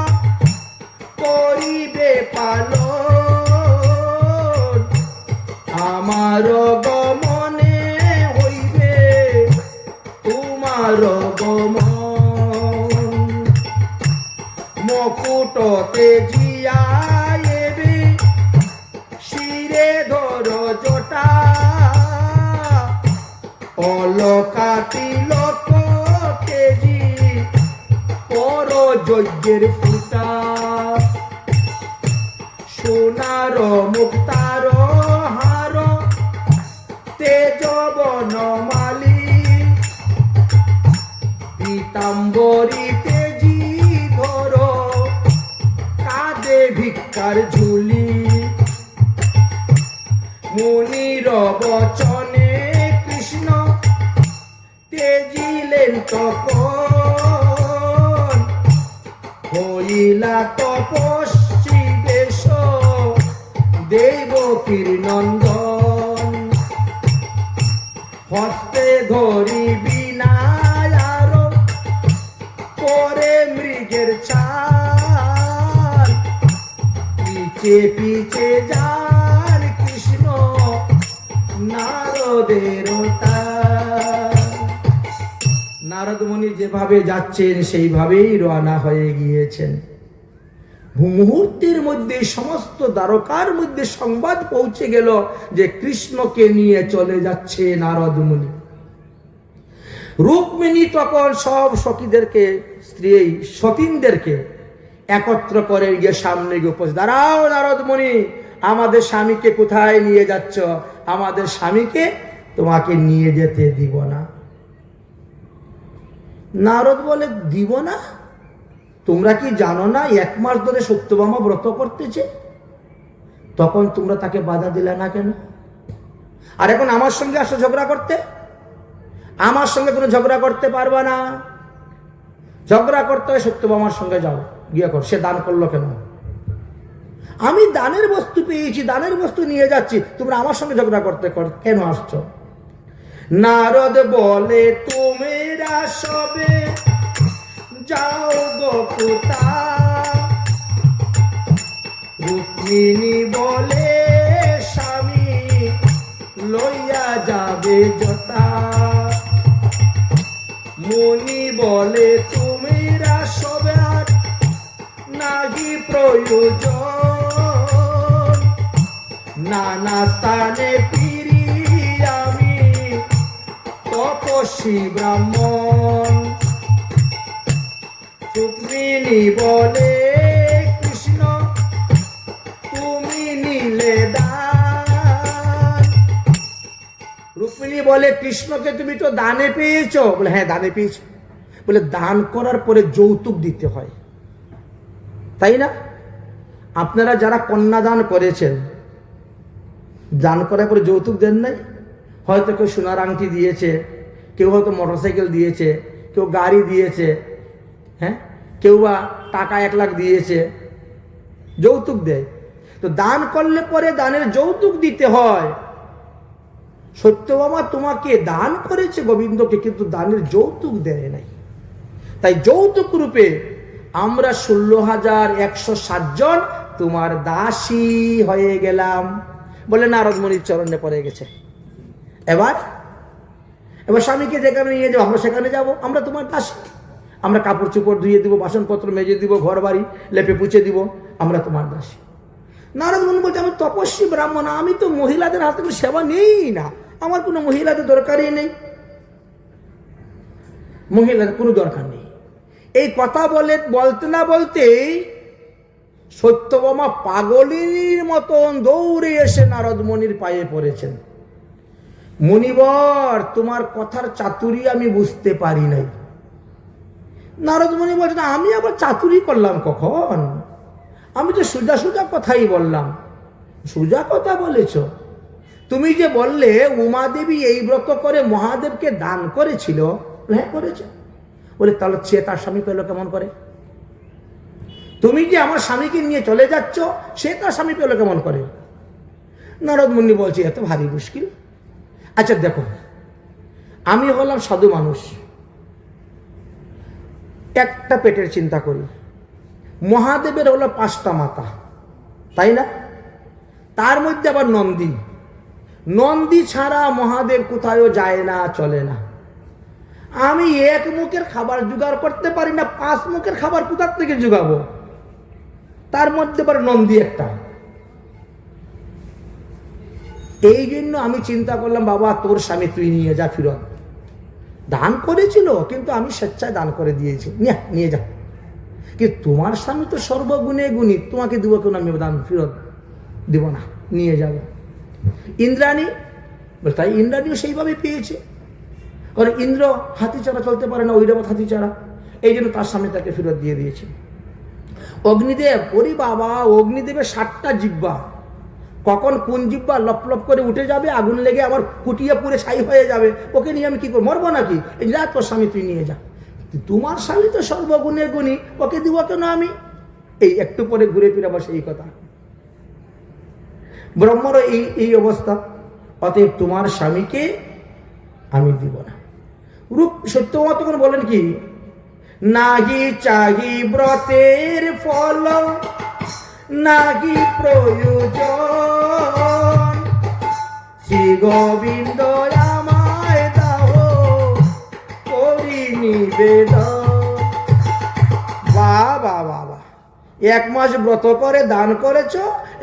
করিবে পালন, আমার গমনে হইবে তোমার গমন। যজ্ঞের ফুটা, সোনার মুক্তার হার, তেজ বনমালী, পীতাম্বরী তেজি ধর, কাঁধে ভিক্ষার ঝুলি, মুনির বচনে কৃষ্ণ তেজিলেন তখন, হইলা তপস্বী বেশ দেবকীর নন্দন, হস্তে ধরি বিনায়ার, পরে মৃগের ছাল, পিছে পিছে যান কৃষ্ণ নারদের তাল। নারদ মুনি যেভাবে যাচ্ছেন সেইভাবেই রওনা হয়ে গিয়েছেন। মুহূর্তের মধ্যে সমস্ত দ্বারকার মধ্যে সংবাদ পৌঁছে গেল যে কৃষ্ণকে নিয়ে চলে যাচ্ছে নারদ মুনি। রুক্মিণী তখন সব সখীদেরকে, স্ত্রী সতীনদেরকে একত্র করে গিয়ে সামনে গিয়ে উপস্থিত, দাঁড়াও নারদ মুনি, আমাদের স্বামীকে কোথায় নিয়ে যাচ্ছ? আমাদের স্বামীকে তোমাকে নিয়ে যেতে দিব না। নারদ বলে, দিব না? তোমরা কি জানো না 1 মাস ধরে সত্যভামা ব্রত করতেছে? তখন তোমরা তাকে বাধা দিলে না কেন? আর এখন আমার সঙ্গে আসো ঝগড়া করতে? আমার সঙ্গে কোনো ঝগড়া করতে পারবা না। ঝগড়া করতে হয় সত্যভামার সঙ্গে যাও, গিয়ে কর। সে দান করলো কেন? আমি দানের বস্তু পেয়েছি, দানের বস্তু নিয়ে যাচ্ছি, তোমরা আমার সঙ্গে ঝগড়া করতে কেন আসছো? নারদ বলে, তোমরা সবে যাও গো পুতা। রুক্মিণী বলে, স্বামী লইয়া যাবে যথা। মুনি বলে, তোমরা সবে আর নাহি প্রয়োজন, নানা স্থানে ফিরি আমি তপস্বী ব্রাহ্মণ। রুক্মিণী বলে, কৃষ্ণ তুমি নিলে দান। রুক্মিণী বলে, কৃষ্ণকে তুমি তো দানে পেয়েছো? বলে, হ্যাঁ দানে পেয়েছি। বলে, দান করার পরে যৌতুক দিতে হয়, তাই না? আপনারা যারা কন্যাদান করেছেন, দান করার পরে যৌতুক দেন নাই? হয়তো কেউ সোনার আংটি দিয়েছে, কেউ হয়তো মোটরসাইকেল দিয়েছে, কেউ গাড়ি দিয়েছে, হ্যাঁ, কেউ বা টাকা 1 লাখ দিয়েছে, যৌতুক দেয়। তো দান করলে পরে দানের যৌতুক দিতে হয়। সত্যভামা তোমাকে দান করেছে গোবিন্দকে, কিন্তু দানের যৌতুক দেয় নাই। তাই যৌতুক রূপে আমরা 16,160 জন তোমার দাসী হয়ে গেলাম। বলে নারদ মুনির চরণে পড়ে গেছে। এবার স্বামীকে যেখানে নিয়ে যাবো আমরা সেখানে যাব, আমরা তোমার দাসী। আমরা কাপড় চোপড় ধুয়ে দিব, বাসনপত্র মেজে দিব, ঘর বাড়ি লেপে পুছে দিব, আমরা তোমার দাসী। নারদ মুনি বলছে, আমি তপস্বী ব্রাহ্মণ, আমি তো মহিলাদের হাতে কোনো সেবা নেই না, আমার কোনো মহিলাদের দরকারই নেই, মহিলাদের কোনো দরকার নেই। এই কথা বলতে না বলতেই সত্যভামা পাগলিনীর মতন দৌড়ে এসে নারদ মুনির পায়ে পড়েছেন। মুনিবর, তোমার কথার চাতুরি আমি বুঝতে পারি নাই। নারদ মুনি বলছেন, আমি আবার চাতুরি করলাম কখন? আমি তো সোজা সোজা কথাই বললাম। সোজা কথা বলেছ? তুমি যে বললে উমা দেবী এই ব্রত করে মহাদেবকে দান করেছিল, হ্যাঁ করেছে। বলে, তাহলে সে তার স্বামী পেল কেমন করে? তুমি যে আমার স্বামীকে নিয়ে চলে যাচ্ছ, সে তার স্বামী পেল কেমন করে? নারদ মুনি বলছে, এত ভারী মুশকিল। আচ্ছা দেখো, আমি হলাম সাধু মানুষ, একটা পেটের চিন্তা করি। মহাদেবের হলো 5টা মাতা, তাই না? তার মধ্যে আবার নন্দী। নন্দী ছাড়া মহাদেব কোথাও যায় না, চলে না। আমি 1 মুখের খাবার জোগাড় করতে পারি না, 5 মুখের খাবার কোথার থেকে জোগাবো? তার মধ্যে আবার নন্দী একটা। এই জন্য আমি চিন্তা করলাম, বাবা তোর স্বামী তুই নিয়ে যা ফিরত। দান করেছিল, কিন্তু আমি স্বেচ্ছায় দান করে দিয়েছি, নিয়ে যা। কি তোমার স্বামী তো সর্বগুণে গুণী, তোমাকে দিব কেন আমি দান ফেরত দিব না, নিয়ে যাব। ইন্দ্রাণী, তাই ইন্দ্রাণীও সেইভাবে পেয়েছে, কারণ ইন্দ্র হাতি ছাড়া চলতে পারে না, ঐরাবত হাতি ছাড়া, এই জন্য তার স্বামী তাকে ফেরত দিয়ে দিয়েছে। অগ্নিদেব, ওরে বাবা, অগ্নিদেবের 7টা জিহ্বা, কখন কোন জিহ্বা লপ করে উঠে যাবে, আগুন লেগে আমার কুটিয়ে পুড়ে ছাই হয়ে যাবে, ওকে নিয়ে আমি কি করবো, মরবো নাকি? এই যা তোর স্বামী তুই নিয়ে যা, তোমার স্বামী তো সর্বগুণে গুণী, ওকে দিব কেন আমি? এই একটু পরে ঘুরে ফিরে বসে এই কথা। ব্রহ্মরও এই অবস্থা, অতএব তোমার স্বামীকে আমি দিব না। রূপ সত্যভামা তখন বলেন কি, নাহি চাহি ব্রতের ফল, নাহি প্রয়োজন, শ্রী গোবিন্দ আমায় দাও করি নিবেদন। বাবা বাবা, 1 মাস ব্রত করে দান করেছ,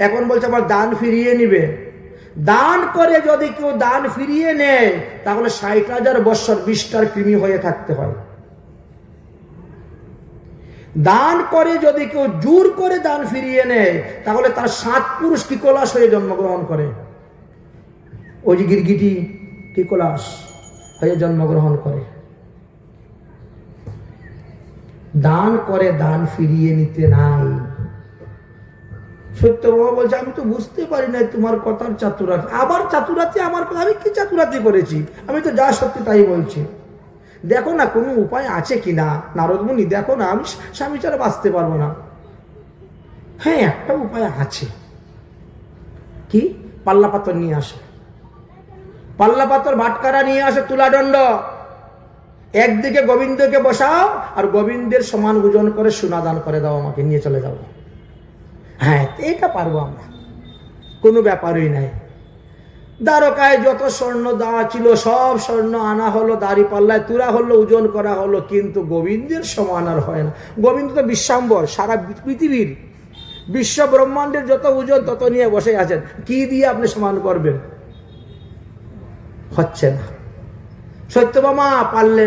এখন বলছে আবার দান ফিরিয়ে নিবে। দান করে যদি কেউ দান ফিরিয়ে নেয়, তাহলে 60,000 বৎসর বিষ্ঠার কৃমি হয়ে থাকতে হয়। দান করে যদি কেউ জোর করে দান ফিরিয়ে নেয়, তাহলে তার 7 পুরুষ কিকলাস হয়ে জন্মগ্রহণ করে। ওই যে গিরগিটি কিকলাস হয়ে জন্মগ্রহণ করে। দান করে দান ফিরিয়ে নিতে নাই। সত্যভামা বলছে, আমি তো বুঝতে পারি না তোমার কথার চাতুরাতি। আবার চাতুরাতি আমার কথা, আমি কি চাতুরাতি করেছি? আমি তো যা সত্যি তাই বলছি। দেখো না কোনো উপায় আছে কিনা নারদ মুনি, দেখো না, আমি স্বামী ছাড়া বাঁচতে পারবো না। হ্যাঁ, একটা উপায় আছে। কি? পাল্লা পাথর নিয়ে আসো, পাল্লা পাথর ভাটকারা নিয়ে আসো, তুলাদণ্ড, একদিকে গোবিন্দকে বসাও, আর গোবিন্দের সমান ওজন করে সোনা দান করে দাও, আমাকে নিয়ে চলে যাবো। হ্যাঁ, এটা পারবো আমরা, কোনো ব্যাপারই নাই। দ্বারকায় যত স্বর্ণ দেওয়া ছিল সব স্বর্ণ আনা হলো, দাড়ি পাল্লায় তুলা হলো, ওজন করা হলো, কিন্তু গোবিন্দের সমান আর হয় না। গোবিন্দ তো বিশ্বাম্বর, সারা পৃথিবীর বিশ্ব ব্রহ্মাণ্ডের যত ওজন তত নিয়ে বসে আছেন, কি দিয়ে আপনি সমান করবেন? হচ্ছে না। সত্যভামা পারলে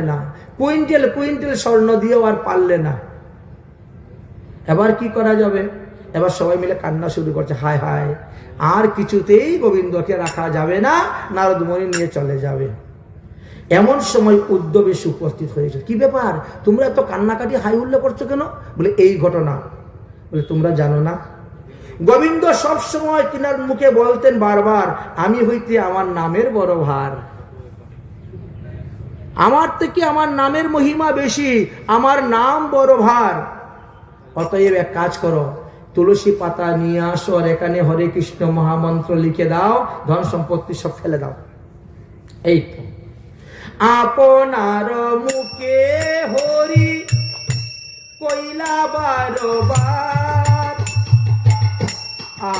না, কুইন্টেল স্বর্ণ দিয়েও আর পারলে না। এবার কি করা যাবে? এবার সবাই মিলে কান্না শুরু করছে, হায় হায়, আর কিছুতেই গোবিন্দকে রাখা যাবে না, নারদ মুনি নিয়ে চলে যাবে। এমন সময় উদ্ধব এসে উপস্থিত হয়েছে। কি ব্যাপার, তোমরা এত কান্নাকাটি হাই হুল্লো করছো কেন? বলে এই ঘটনা। বলে তোমরা জানো না, গোবিন্দ সব সময় তিনার মুখে বলতেন বারবার, আমি হইতে আমার নামের বড় ভার, আমার থেকে আমার নামের মহিমা বেশি, আমার নাম বড় ভার। অতএব এক কাজ করো, তুলসী পাতা নিয়ে আসো, আর এখানে হরে কৃষ্ণ মহামন্ত্র লিখে দাও, ধন সম্পত্তি সব ফেলে দাও। এই তো আপনার মুখে হরি কইলা বারবার,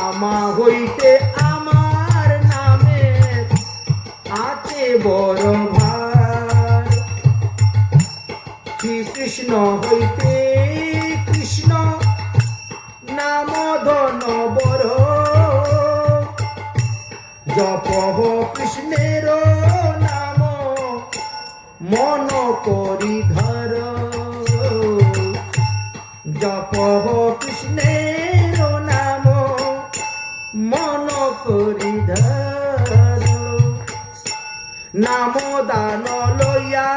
আমা হইতে আমার নামে আছে বড় ভার, শ্রী কৃষ্ণ হইতে কৃষ্ণ নাম ধন বড়, জপ কৃষ্ণের নাম মন করি ধর, জপ কৃষ্ণের নাম মন করি ধর, নাম দান লইয়া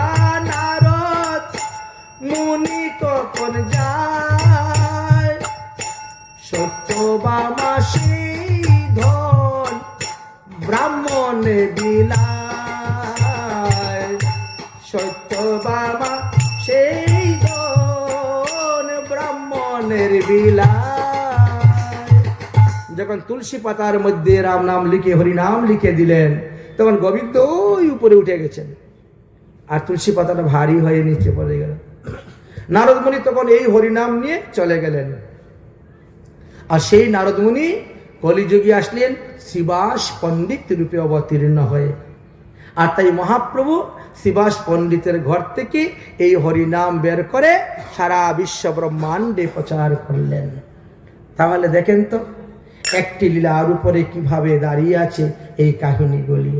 নারদ মুনি তখন যায়, সত্যভামা সেই ধন ব্রাহ্মণে বিলায়, সত্যভামা সেই ধন ব্রাহ্মণের বিলায়। যখন তুলসী পাতার মধ্যে রাম নাম লিখে হরিনাম লিখে দিলেন, তখন গোবিন্দ ওই উপরে উঠে গেছেন, আর তুলসী পাতাটা ভারী হয়ে নিচে পড়ে গেল। নারদ মুনি তখন এই হরিনাম নিয়ে চলে গেলেন। আর সেই নারদ মুনি কলিযুগে আসলেন শিবাস পণ্ডিত রূপে অবতীর্ণ হয়ে। আর তাই মহাপ্রভু শিবাস পণ্ডিতের ঘর থেকে এই হরিনাম বের করে সারা বিশ্ব ব্রহ্মাণ্ডে প্রচার করলেন। তাহলে দেখেন তো, একটি লীলার উপরে কিভাবে দাঁড়িয়ে আছে এই কাহিনীগুলি।